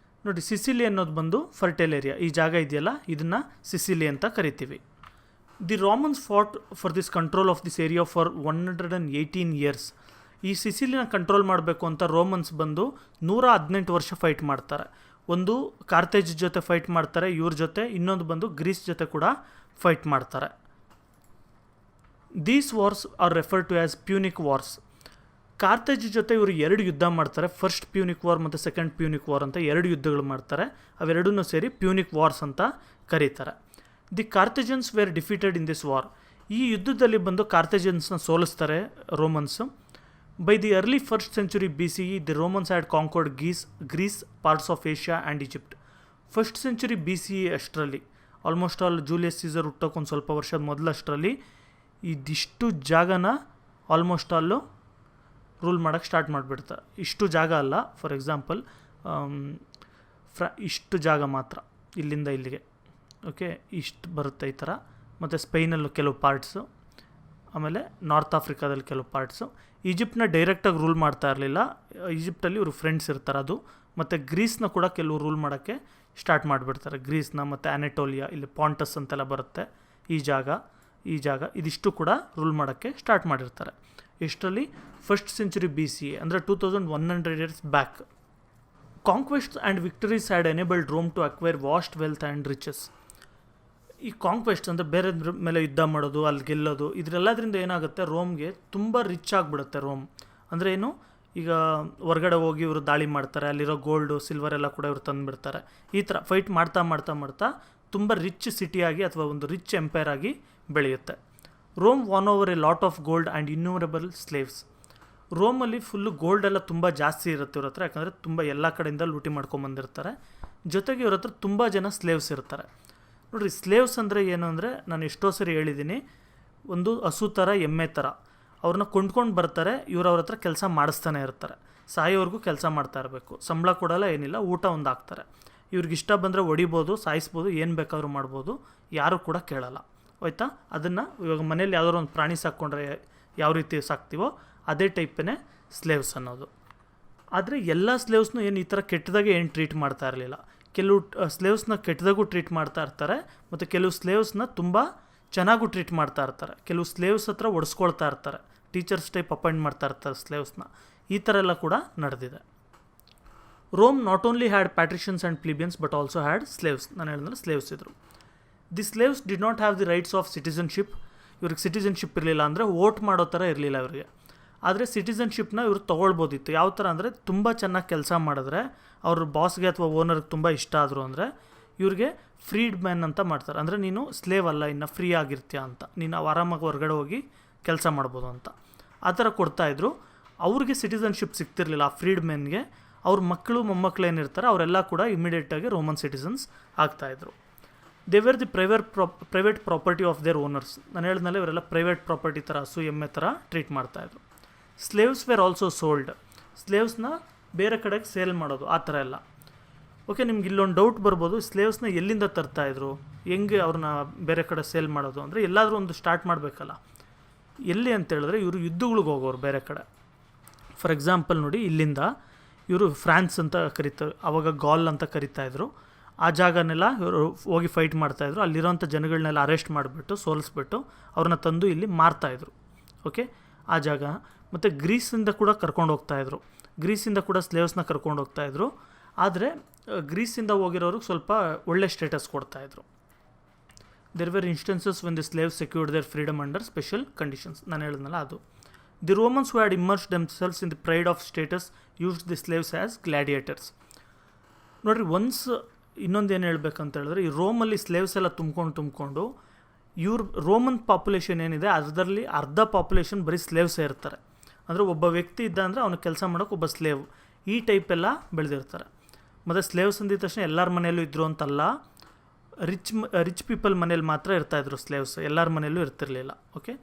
ನೋಡಿ, ಸಿಸಿಲಿ ಅನ್ನೋದು ಬಂದು ಫರ್ಟೈಲ್ ಏರಿಯಾ. ಈ ಜಾಗ ಇದೆಯಲ್ಲ, ಇದನ್ನು ಸಿಸಿಲಿ ಅಂತ ಕರಿತೀವಿ. The Romans fought for this control of this area for 118 years. ಈ ಸಿಸಿಲಿನ ಕಂಟ್ರೋಲ್ ಮಾಡಬೇಕು ಅಂತ ರೋಮನ್ಸ್ ಬಂದು 118 ವರ್ಷ ಫೈಟ್ ಮಾಡ್ತಾರೆ. ಒಂದು ಕಾರ್ತೇಜ್ ಜೊತೆ ಫೈಟ್ ಮಾಡ್ತಾರೆ ಇವ್ರ ಜೊತೆ, ಇನ್ನೊಂದು ಬಂದು ಗ್ರೀಸ್ ಜೊತೆ ಕೂಡ ಫೈಟ್ ಮಾಡ್ತಾರೆ. These wars are refer to as Punic wars. Carthage ಜೊತೆ ಇವರು 2 ಯುದ್ಧ ಮಾಡ್ತಾರೆ. ಫಸ್ಟ್ ಪ್ಯೂನಿಕ್ ವಾರ್ ಮತ್ತು ಸೆಕೆಂಡ್ ಪ್ಯೂನಿಕ್ ವಾರ್ ಅಂತ 2 ಯುದ್ಧಗಳು ಮಾಡ್ತಾರೆ. ಅವೆರಡನ್ನೂ ಸೇರಿ ಪ್ಯೂನಿಕ್ ವಾರ್ಸ್ ಅಂತ ಕರೀತಾರೆ. The Carthaginians were defeated in this war. ಈ ಯುದ್ಧದಲ್ಲಿ ಬಂದು ಕಾರ್ತೇಜನ್ಸ್ನ ಸೋಲಿಸ್ತಾರೆ Romans. By the early 1st century BCE the Romans had conquered Greece, parts of Asia and Egypt. 1st century BCE ಅಷ್ಟರಲ್ಲಿ, ಆಲ್ಮೋಸ್ಟ್ ಆಲ್ ಜೂಲಿಯಸ್ ಸೀಸರ್ ಹುಟ್ಟೋಕೆ ಒಂದು ಸ್ವಲ್ಪ ವರ್ಷದ ಮೊದಲಷ್ಟರಲ್ಲಿ ಇದಿಷ್ಟು ಜಾಗನ ಆಲ್ಮೋಸ್ಟ್ ಆಲು ರೂಲ್ ಮಾಡೋಕ್ಕೆ ಸ್ಟಾರ್ಟ್ ಮಾಡಿಬಿಡ್ತಾರೆ. ಇಷ್ಟು ಜಾಗ ಅಲ್ಲ, ಫಾರ್ ಎಕ್ಸಾಂಪಲ್ ಇಷ್ಟು ಜಾಗ ಮಾತ್ರ, ಇಲ್ಲಿಂದ ಇಲ್ಲಿಗೆ, ಓಕೆ, ಇಷ್ಟು ಬರುತ್ತೆ ಈ ಥರ. ಮತ್ತು ಸ್ಪೈನಲ್ಲೂ ಕೆಲವು ಪಾರ್ಟ್ಸು, ಆಮೇಲೆ ನಾರ್ತ್ ಆಫ್ರಿಕಾದಲ್ಲಿ ಕೆಲವು ಪಾರ್ಟ್ಸು. ಈಜಿಪ್ಟನ್ನ ಡೈರೆಕ್ಟಾಗಿ ರೂಲ್ ಮಾಡ್ತಾ ಇರಲಿಲ್ಲ. ಈಜಿಪ್ಟಲ್ಲಿ ಇವರು ಫ್ರೆಂಡ್ಸ್ ಇರ್ತಾರೆ ಅದು. ಮತ್ತು ಗ್ರೀಸ್ನ ಕೂಡ ಕೆಲವು ರೂಲ್ ಮಾಡೋಕ್ಕೆ ಸ್ಟಾರ್ಟ್ ಮಾಡಿಬಿಡ್ತಾರೆ. ಗ್ರೀಸ್ನ ಮತ್ತು ಅನೆಟೋಲಿಯಾ, ಇಲ್ಲಿ ಪಾಂಟಸ್ ಅಂತೆಲ್ಲ ಬರುತ್ತೆ, ಈ ಜಾಗ ಇದಿಷ್ಟು ಕೂಡ ರೂಲ್ ಮಾಡೋಕ್ಕೆ ಸ್ಟಾರ್ಟ್ ಮಾಡಿರ್ತಾರೆ. ಎಷ್ಟರಲ್ಲಿ? 1st century BCE, ಅಂದರೆ 2100 years back. Conquests and victories had enabled Rome to acquire vast wealth and riches. ಈ ಕಾಂಕ್ವೆಸ್ಟ್ ಅಂದರೆ ಬೇರೆ ಮೇಲೆ ಯುದ್ಧ ಮಾಡೋದು, ಅಲ್ಲಿ ಗೆಲ್ಲೋದು, ಇದರೆಲ್ಲದರಿಂದ ಏನಾಗುತ್ತೆ, ರೋಮ್ಗೆ ತುಂಬ ರಿಚ್ ಆಗಿಬಿಡುತ್ತೆ. ರೋಮ್ ಅಂದರೆ ಏನು, ಈಗ ಹೊರಗಡೆ ಹೋಗಿ ಇವರು ದಾಳಿ ಮಾಡ್ತಾರೆ, ಅಲ್ಲಿರೋ ಗೋಲ್ಡು ಸಿಲ್ವರ್ ಎಲ್ಲ ಕೂಡ ಇವರು ತಂದುಬಿಡ್ತಾರೆ. ಈ ಥರ ಫೈಟ್ ಮಾಡ್ತಾ ತುಂಬ ರಿಚ್ ಸಿಟಿಯಾಗಿ ಅಥವಾ ಒಂದು ರಿಚ್ ಎಂಪೈರ್ ಆಗಿ ಬೆಳೆಯುತ್ತೆ. Rome won over a lot of gold and innumerable slaves. ರೋಮಲ್ಲಿ ಫುಲ್ಲು ಗೋಲ್ಡ್ ಎಲ್ಲ ತುಂಬ ಜಾಸ್ತಿ ಇರುತ್ತೆ ಇವ್ರ ಹತ್ರ, ಯಾಕಂದರೆ ತುಂಬ ಎಲ್ಲ ಕಡೆಯಿಂದ ಲೂಟಿ ಮಾಡ್ಕೊಂಬಂದಿರ್ತಾರೆ. ಜೊತೆಗೆ ಇವ್ರ ಹತ್ರ ತುಂಬ ಜನ ಸ್ಲೇವ್ಸ್ ಇರ್ತಾರೆ. ನೋಡಿರಿ, ಸ್ಲೇವ್ಸ್ ಅಂದರೆ ಏನು ಅಂದರೆ, ನಾನು ಎಷ್ಟೋ ಸರಿ ಹೇಳಿದ್ದೀನಿ, ಒಂದು ಹಸು ಥರ ಎಮ್ಮೆ ಥರ ಅವ್ರನ್ನ ಕೊಂಡ್ಕೊಂಡು ಬರ್ತಾರೆ. ಇವ್ರು ಅವ್ರ ಹತ್ರ ಕೆಲಸ ಮಾಡಿಸ್ತಾನೆ ಇರ್ತಾರೆ. ಸಾಯೋವರೆಗೂ ಕೆಲಸ ಮಾಡ್ತಾ ಇರಬೇಕು. ಸಂಬಳ ಕೊಡೋಲ್ಲ, ಏನಿಲ್ಲ, ಊಟ ಒಂದು ಹಾಕ್ತಾರೆ. ಇವ್ರಿಗೆ ಇಷ್ಟ ಬಂದರೆ ಹೊಡಿಬೋದು, ಸಾಯಿಸ್ಬೋದು, ಏನು ಬೇಕಾದ್ರೂ ಮಾಡ್ಬೋದು, ಯಾರೂ ಕೂಡ ಕೇಳಲ್ಲ. ಆಯಿತಾ? ಅದನ್ನು ಇವಾಗ ಮನೇಲಿ ಯಾವುದಾದ್ರು ಒಂದು ಪ್ರಾಣಿ ಸಾಕ್ಕೊಂಡ್ರೆ ಯಾವ ರೀತಿ ಸಾಕ್ತೀವೋ ಅದೇ ಟೈಪೇ ಸ್ಲೇವ್ಸ್ ಅನ್ನೋದು. ಆದರೆ ಎಲ್ಲ ಸ್ಲೇವ್ಸ್ನೂ ಏನು ಈ ಥರ ಕೆಟ್ಟದಾಗೆ ಏನು ಟ್ರೀಟ್ ಮಾಡ್ತಾ ಇರಲಿಲ್ಲ. ಕೆಲವು ಸ್ಲೇವ್ಸ್ನ ಕೆಟ್ಟದಾಗೂ ಟ್ರೀಟ್ ಮಾಡ್ತಾ ಇರ್ತಾರೆ, ಮತ್ತು ಕೆಲವು ಸ್ಲೇವ್ಸ್ನ ತುಂಬ ಚೆನ್ನಾಗೂ ಟ್ರೀಟ್ ಮಾಡ್ತಾ ಇರ್ತಾರೆ. ಕೆಲವು ಸ್ಲೇವ್ಸ್ ಹತ್ರ ಒಡಿಸ್ಕೊಳ್ತಾ ಇರ್ತಾರೆ, ಟೀಚರ್ಸ್ ಟೈಪ್ ಅಪಾಯಿಂಟ್ ಮಾಡ್ತಾ ಇರ್ತಾರೆ ಸ್ಲೇವ್ಸ್ನ. ಈ ಥರ ಎಲ್ಲ ಕೂಡ ನಡೆದಿದೆ. Rome not only had patricians and plebeians but also had slaves. ನಾನು ಹೇಳಿದ್ರೆ ಸ್ಲೇವ್ಸ್ ಇದ್ದರು. The slaves did not have the rights of citizenship. ಇವ್ರಿಗೆ ಸಿಟಿಸನ್ಶಿಪ್ ಇರಲಿಲ್ಲ, ಅಂದರೆ ವೋಟ್ ಮಾಡೋ ಥರ ಇರಲಿಲ್ಲ ಇವರಿಗೆ. ಆದರೆ ಸಿಟಿಸನ್ಶಿಪ್ನ ಇವರು ತೊಗೊಳ್ಬೋದಿತ್ತು. ಯಾವ ಥರ ಅಂದರೆ, ತುಂಬ ಚೆನ್ನಾಗಿ ಕೆಲಸ ಮಾಡಿದ್ರೆ, ಅವ್ರ ಬಾಸ್ಗೆ ಅಥವಾ ಓನರ್ಗೆ ತುಂಬ ಇಷ್ಟ ಆದರು ಅಂದರೆ ಇವ್ರಿಗೆ ಫ್ರೀಡ್ ಮ್ಯಾನ್ ಅಂತ ಮಾಡ್ತಾರೆ. ಅಂದರೆ ನೀನು ಸ್ಲೇವ್ ಅಲ್ಲ, ಇನ್ನು ಫ್ರೀ ಆಗಿರ್ತೀಯ ಅಂತ, ನೀನು ಆರಾಮಾಗಿ ಹೊರಗಡೆ ಹೋಗಿ ಕೆಲಸ ಮಾಡ್ಬೋದು ಅಂತ ಆ ಥರ ಕೊಡ್ತಾಯಿದ್ರು. ಅವ್ರಿಗೆ ಸಿಟಿಸನ್ಶಿಪ್ ಸಿಗ್ತಿರ್ಲಿಲ್ಲ ಆ ಫ್ರೀಡ್ ಮ್ಯಾನ್ಗೆ. ಅವ್ರ ಮಕ್ಕಳು ಮೊಮ್ಮಕ್ಕಳು ಏನಿರ್ತಾರೆ ಅವರೆಲ್ಲ ಕೂಡ ಇಮಿಡಿಯೇಟಾಗಿ ರೋಮನ್ ಸಿಟಿಸನ್ಸ್ ಆಗ್ತಾಯಿದ್ರು. They were the private property of their owners. ನಾನು ಹೇಳಿದ್ಮೇಲೆ ಇವರೆಲ್ಲ ಪ್ರೈವೇಟ್ ಪ್ರಾಪರ್ಟಿ ಥರ, ಹಸು ಎಮ್ಮೆ ಥರ ಟ್ರೀಟ್ ಮಾಡ್ತಾಯಿದ್ರು. Slaves were also sold. ಸ್ಲೇವ್ಸ್ನ ಬೇರೆ ಕಡೆಗೆ ಸೇಲ್ ಮಾಡೋದು, ಆ ಥರ ಎಲ್ಲ. ಓಕೆ, ನಿಮ್ಗೆ ಇಲ್ಲೊಂದು ಡೌಟ್ ಬರ್ಬೋದು, ಸ್ಲೇವ್ಸ್ನ ಎಲ್ಲಿಂದ ತರ್ತಾಯಿದ್ರು, ಹೆಂಗೆ ಅವ್ರನ್ನ ಬೇರೆ ಕಡೆ ಸೇಲ್ ಮಾಡೋದು ಅಂದರೆ, ಎಲ್ಲಾದರೂ ಒಂದು ಸ್ಟಾರ್ಟ್ ಮಾಡಬೇಕಲ್ಲ. ಎಲ್ಲಿ ಅಂತೇಳಿದ್ರೆ, ಇವರು ಯುದ್ಧಗಳಿಗೆ ಹೋಗೋರು ಬೇರೆ ಕಡೆ. ಫಾರ್ ಎಕ್ಸಾಂಪಲ್ ನೋಡಿ, ಇಲ್ಲಿಂದ ಇವರು ಫ್ರಾನ್ಸ್ ಅಂತ ಕರೀತಾರೆ, ಆವಾಗ ಗಾಲ್ ಅಂತ ಕರಿತಾಯಿದ್ರು. ಆ ಜಾಗನೆಲ್ಲ ಇವರು ಹೋಗಿ ಫೈಟ್ ಮಾಡ್ತಾಯಿದ್ರು. ಅಲ್ಲಿರೋಂಥ ಜನಗಳನ್ನೆಲ್ಲ ಅರೆಸ್ಟ್ ಮಾಡಿಬಿಟ್ಟು ಸೋಲಿಸ್ಬಿಟ್ಟು ಅವ್ರನ್ನ ತಂದು ಇಲ್ಲಿ ಮಾರ್ತಾಯಿದ್ರು. ಓಕೆ, ಆ ಜಾಗ. ಮತ್ತು ಗ್ರೀಸಿಂದ ಕೂಡ ಕರ್ಕೊಂಡು ಹೋಗ್ತಾಯಿದ್ರು. ಗ್ರೀಸಿಂದ ಕೂಡ ಸ್ಲೇವ್ಸ್ನ ಕರ್ಕೊಂಡು ಹೋಗ್ತಾಯಿದ್ರು. ಆದರೆ ಗ್ರೀಸಿಂದ ಹೋಗಿರೋರಿಗೆ ಸ್ವಲ್ಪ ಒಳ್ಳೆ ಸ್ಟೇಟಸ್ ಕೊಡ್ತಾಯಿದ್ರು. There were instances when the slaves secured their freedom under special conditions. ನಾನು ಹೇಳಿದ್ನಲ್ಲ ಅದು. The Romans who had immersed themselves in the pride of status used the slaves as gladiators. ನೋಡಿರಿ, ಒನ್ಸ್ ಇನ್ನೊಂದೇನು ಹೇಳ್ಬೇಕಂತ ಹೇಳಿದ್ರೆ, ಈ ರೋಮಲ್ಲಿ ಸ್ಲೇವ್ಸ್ ಎಲ್ಲ ತುಂಬ್ಕೊಂಡು ಇವ್ರ ರೋಮನ್ ಪಾಪ್ಯುಲೇಷನ್ ಏನಿದೆ ಅದರಲ್ಲಿ ಅರ್ಧ ಪಾಪ್ಯುಲೇಷನ್ ಬರೀ ಸ್ಲೇವ್ಸೇ ಇರ್ತಾರೆ. ಅಂದರೆ ಒಬ್ಬ ವ್ಯಕ್ತಿ ಇದ್ದ ಅಂದರೆ ಅವನು ಕೆಲಸ ಮಾಡೋಕ್ಕೆ ಒಬ್ಬ ಸ್ಲೇವ್, ಈ ಟೈಪ್ ಎಲ್ಲ ಬೆಳೆದಿರ್ತಾರೆ. ಮತ್ತು ಸ್ಲೇವ್ಸ್ ಅಂದಿದ ತಕ್ಷಣ ಎಲ್ಲರ ಮನೆಯಲ್ಲೂ ಇದ್ದರು ಅಂತಲ್ಲ, ರಿಚ್ ಪೀಪಲ್ ಮನೇಲಿ ಮಾತ್ರ ಇರ್ತಾಯಿದ್ರು ಸ್ಲೇವ್ಸ್, ಎಲ್ಲರ ಮನೆಯಲ್ಲೂ ಇರ್ತಿರ್ಲಿಲ್ಲ. ಓಕೆ,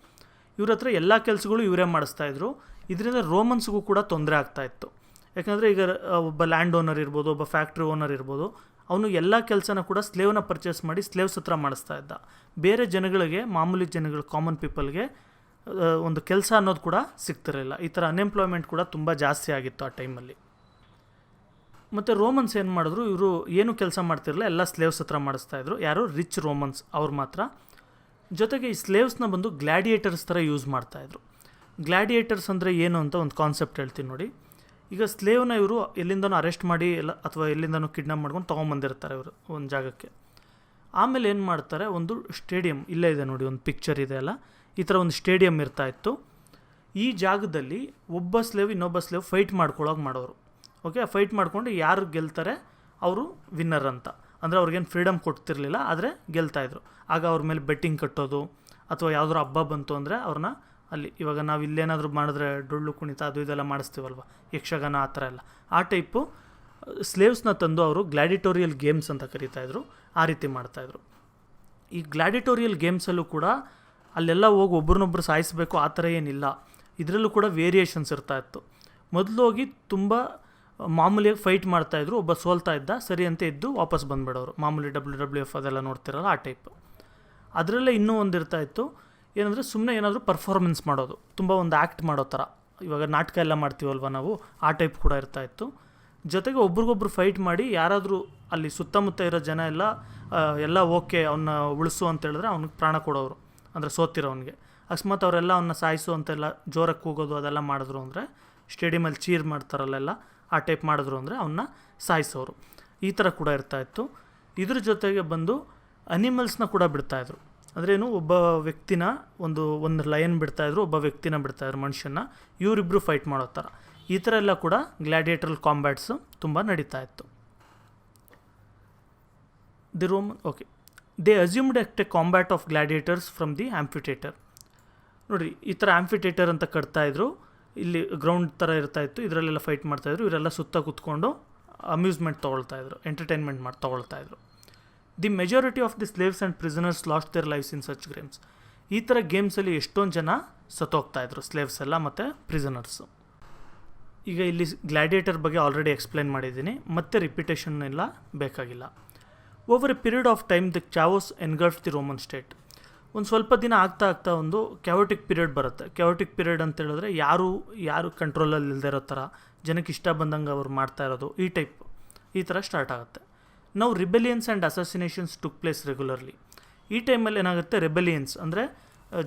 ಇವ್ರ ಹತ್ರ ಎಲ್ಲ ಕೆಲಸಗಳು ಇವರೇ ಮಾಡಿಸ್ತಾಯಿದ್ರು. ಇದರಿಂದ ರೋಮನ್ಸ್ಗೂ ಕೂಡ ತೊಂದರೆ ಆಗ್ತಾಯಿತ್ತು. ಯಾಕಂದರೆ ಈಗ ಒಬ್ಬ ಲ್ಯಾಂಡ್ ಓನರ್ ಇರ್ಬೋದು, ಒಬ್ಬ ಫ್ಯಾಕ್ಟ್ರಿ ಓನರ್ ಇರ್ಬೋದು, ಅವನು ಎಲ್ಲ ಕೆಲಸನ ಕೂಡ ಸ್ಲೇವ್ನ ಪರ್ಚೇಸ್ ಮಾಡಿ ಸ್ಲೇವ್ಸ್ ಹತ್ರ ಮಾಡಿಸ್ತಾ ಇದ್ದ. ಬೇರೆ ಜನಗಳಿಗೆ, ಮಾಮೂಲಿ ಜನಗಳು, ಕಾಮನ್ ಪೀಪಲ್ಗೆ ಒಂದು ಕೆಲಸ ಅನ್ನೋದು ಕೂಡ ಸಿಗ್ತಿರಲಿಲ್ಲ. ಈ ಥರ ಅನ್ಎಂಪ್ಲಾಯ್ಮೆಂಟ್ ಕೂಡ ತುಂಬ ಜಾಸ್ತಿ ಆಗಿತ್ತು ಆ ಟೈಮಲ್ಲಿ. ಮತ್ತು ರೋಮನ್ಸ್ ಏನು ಮಾಡಿದ್ರು, ಇವರು ಏನು ಕೆಲಸ ಮಾಡ್ತಿರಲಿಲ್ಲ, ಎಲ್ಲ ಸ್ಲೇವ್ಸ್ ಹತ್ರ ಮಾಡಿಸ್ತಾಯಿದ್ರು. ಯಾರು? ರಿಚ್ ರೋಮನ್ಸ್ ಅವ್ರು ಮಾತ್ರ. ಜೊತೆಗೆ ಈ ಸ್ಲೇವ್ಸ್ನ ಬಂದು ಗ್ಲ್ಯಾಡಿಯೇಟರ್ಸ್ ಥರ ಯೂಸ್ ಮಾಡ್ತಾಯಿದ್ರು. ಗ್ಲ್ಯಾಡಿಯೇಟರ್ಸ್ ಅಂದರೆ ಏನು ಅಂತ ಒಂದು ಕಾನ್ಸೆಪ್ಟ್ ಹೇಳ್ತೀನಿ ನೋಡಿ. ಈಗ ಸ್ಲೇವ್ನ ಇವರು ಎಲ್ಲಿಂದನೂ ಅರೆಸ್ಟ್ ಮಾಡಿ ಅಥವಾ ಎಲ್ಲಿಂದನೂ ಕಿಡ್ನಾಪ್ ಮಾಡ್ಕೊಂಡು ತೊಗೊಂಬಂದಿರ್ತಾರೆ ಇವರು ಒಂದು ಜಾಗಕ್ಕೆ. ಆಮೇಲೆ ಏನು ಮಾಡ್ತಾರೆ, ಒಂದು ಸ್ಟೇಡಿಯಂ ಇಲ್ಲೇ ಇದೆ ನೋಡಿ, ಒಂದು ಪಿಕ್ಚರ್ ಇದೆ ಅಲ್ಲ, ಈ ಥರ ಒಂದು ಸ್ಟೇಡಿಯಂ ಇರ್ತಾಯಿತ್ತು. ಈ ಜಾಗದಲ್ಲಿ ಒಬ್ಬ ಸ್ಲೇವ್ ಇನ್ನೊಬ್ಬ ಸ್ಲೇವ್ ಫೈಟ್ ಮಾಡ್ಕೊಳ್ಳೋಕೆ ಮಾಡೋರು. ಓಕೆ, ಫೈಟ್ ಮಾಡ್ಕೊಂಡು ಯಾರು ಗೆಲ್ತಾರೆ ಅವರು ವಿನ್ನರ್ ಅಂತ. ಅಂದರೆ ಅವ್ರಿಗೇನು ಫ್ರೀಡಮ್ ಕೊಡ್ತಿರ್ಲಿಲ್ಲ, ಆದರೆ ಗೆಲ್ತಾಯಿದ್ರು. ಆಗ ಅವ್ರ ಮೇಲೆ ಬೆಟ್ಟಿಂಗ್ ಕಟ್ಟೋದು, ಅಥವಾ ಯಾವುದಾದ್ರು ಹಬ್ಬ ಬಂತು ಅಂದರೆ ಅವ್ರನ್ನ ಅಲ್ಲಿ, ಇವಾಗ ನಾವು ಇಲ್ಲೇನಾದರೂ ಮಾಡಿದ್ರೆ ಡೊಳ್ಳು ಕುಣಿತ ಅದು ಇದೆಲ್ಲ ಮಾಡಿಸ್ತೀವಲ್ವ, ಯಕ್ಷಗಾನ ಆ ಥರ ಎಲ್ಲ, ಆ ಟೈಪು ಸ್ಲೇವ್ಸ್ನ ತಂದು ಅವರು ಗ್ಲ್ಯಾಡಿಟೋರಿಯಲ್ ಗೇಮ್ಸ್ ಅಂತ ಕರೀತಾಯಿದ್ರು. ಆ ರೀತಿ ಮಾಡ್ತಾಯಿದ್ರು. ಈ ಗ್ಲ್ಯಾಡಿಟೋರಿಯಲ್ ಗೇಮ್ಸಲ್ಲೂ ಕೂಡ ಅಲ್ಲೆಲ್ಲ ಹೋಗಿ ಒಬ್ರನ್ನೊಬ್ರು ಸಾಯಿಸಬೇಕು ಆ ಥರ ಏನಿಲ್ಲ. ಇದರಲ್ಲೂ ಕೂಡ ವೇರಿಯೇಷನ್ಸ್ ಇರ್ತಾಯಿತ್ತು. ಮೊದಲು ಹೋಗಿ ತುಂಬ ಮಾಮೂಲಿಯಾಗಿ ಫೈಟ್ ಮಾಡ್ತಾಯಿದ್ರು, ಒಬ್ಬ ಸೋಲ್ತಾ ಇದ್ದ, ಸರಿ ಅಂತ ಇದ್ದು ವಾಪಸ್ ಬಂದುಬಿಡೋರು. ಮಾಮೂಲಿ WWF ಅದೆಲ್ಲ ನೋಡ್ತಿರಲ್ಲ ಆ ಟೈಪ್. ಅದರಲ್ಲೇ ಇನ್ನೂ ಒಂದು ಇರ್ತಾಯಿತ್ತು, ಏನಂದರೆ ಸುಮ್ಮನೆ ಏನಾದರೂ ಪರ್ಫಾರ್ಮೆನ್ಸ್ ಮಾಡೋದು, ತುಂಬ ಒಂದು ಆ್ಯಕ್ಟ್ ಮಾಡೋ ಥರ. ಇವಾಗ ನಾಟಕ ಎಲ್ಲ ಮಾಡ್ತೀವಲ್ವ ನಾವು, ಆ ಟೈಪ್ ಕೂಡ ಇರ್ತಾಯಿತ್ತು. ಜೊತೆಗೆ ಒಬ್ರಿಗೊಬ್ರು ಫೈಟ್ ಮಾಡಿ ಯಾರಾದರೂ ಅಲ್ಲಿ ಸುತ್ತಮುತ್ತ ಇರೋ ಜನ ಎಲ್ಲ ಓಕೆ ಅವನ್ನ ಉಳಿಸು ಅಂತ ಹೇಳಿದ್ರೆ ಅವ್ನಿಗೆ ಪ್ರಾಣ ಕೊಡೋರು, ಅಂದರೆ ಸೋತಿರೋನಿಗೆ. ಅಕಸ್ಮಾತ್ ಅವರೆಲ್ಲ ಅವನ್ನ ಸಾಯಿಸು ಅಂತೆಲ್ಲ ಜೋರಾಗಿ ಕೂಗೋದು ಅದೆಲ್ಲ ಮಾಡಿದ್ರು ಅಂದರೆ, ಸ್ಟೇಡಿಯಮಲ್ಲಿ ಚೀರ್ ಮಾಡ್ತಾರಲ್ಲೆಲ್ಲ ಆ ಟೈಪ್ ಮಾಡಿದ್ರು ಅಂದರೆ ಅವನ್ನ ಸಾಯಿಸೋರು. ಈ ಥರ ಕೂಡ ಇರ್ತಾಯಿತ್ತು. ಇದ್ರ ಜೊತೆಗೆ ಬಂದು ಅನಿಮಲ್ಸ್ನ ಕೂಡ ಬಿಡ್ತಾಯಿದ್ರು. ಅಂದ್ರೇನು, ಒಬ್ಬ ವ್ಯಕ್ತಿನ ಒಂದು ಲಯನ್ ಬಿಡ್ತಾಯಿದ್ರು, ಒಬ್ಬ ವ್ಯಕ್ತಿನ ಬಿಡ್ತಾಯಿದ್ರು, ಮನುಷ್ಯನ. ಇವರಿಬ್ಬರು ಫೈಟ್ ಮಾಡೋ ಥರ. ಈ ಥರ ಎಲ್ಲ ಕೂಡ ಗ್ಲ್ಯಾಡಿಯೇಟರ್ ಕಾಂಬ್ಯಾಟ್ಸು ತುಂಬ ನಡೀತಾ ಇತ್ತು. They assumed a combat of gladiators from the amphitheatre. ನೋಡಿ, ಈ ಥರ ಆಂಫಿಥಿಯೇಟರ್ ಅಂತ ಕಟ್ತಾಯಿದ್ರು. ಇಲ್ಲಿ ಗ್ರೌಂಡ್ ಥರ ಇರ್ತಾಯಿತ್ತು, ಇದರಲ್ಲೆಲ್ಲ ಫೈಟ್ ಮಾಡ್ತಾಯಿದ್ರು. ಇವರೆಲ್ಲ ಸುತ್ತ ಕೂತ್ಕೊಂಡು ಅಮ್ಯೂಸ್ಮೆಂಟ್ ತೊಗೊಳ್ತಾಯಿದ್ರು, ಎಂಟರ್ಟೈನ್ಮೆಂಟ್ ತೊಗೊಳ್ತಾಯಿದ್ರು. The majority of the slaves and prisoners lost their lives in such games. ಈ ಥರ ಗೇಮ್ಸಲ್ಲಿ ಎಷ್ಟೊಂದು ಜನ ಸತ್ತೋಗ್ತಾಯಿದ್ರು, ಸ್ಲೇವ್ಸ್ ಎಲ್ಲ ಮತ್ತು ಪ್ರಿಸನರ್ಸು. ಈಗ ಇಲ್ಲಿ ಗ್ಲ್ಯಾಡಿಯೇಟರ್ ಬಗ್ಗೆ ಆಲ್ರೆಡಿ ಎಕ್ಸ್ಪ್ಲೈನ್ ಮಾಡಿದ್ದೀನಿ, ಮತ್ತೆ ರಿಪಿಟೇಷನ್ ಎಲ್ಲ ಬೇಕಾಗಿಲ್ಲ. Over a period of time the chaos engulf the Roman state. ಒಂದು ಸ್ವಲ್ಪ ದಿನ ಆಗ್ತಾ ಒಂದು ಕ್ಯಾವಟಿಕ್ ಪೀರಿಯಡ್ ಬರುತ್ತೆ. ಕ್ಯಾವಟಿಕ್ ಪೀರಿಯಡ್ ಅಂತ ಹೇಳಿದ್ರೆ ಯಾರು ಕಂಟ್ರೋಲಲ್ಲಿ ಇಲ್ಲದೆ ಇರೋ ಥರ, ಜನಕ್ಕೆ ಇಷ್ಟ ಬಂದಂಗೆ ಅವ್ರು ಮಾಡ್ತಾ ಇರೋದು, ಈ ಥರ ಸ್ಟಾರ್ಟ್ ಆಗುತ್ತೆ. ನಾವು ರಿಬೆಲಿಯನ್ಸ್ ಆ್ಯಂಡ್ ಅಸಾಸಿನೇಷನ್ಸ್ ಟುಕ್ ಪ್ಲೇಸ್ ರೆಗ್ಯುಲರ್ಲಿ. ಈ ಟೈಮಲ್ಲಿ ಏನಾಗುತ್ತೆ, ರೆಬೆಲಿಯನ್ಸ್ ಅಂದರೆ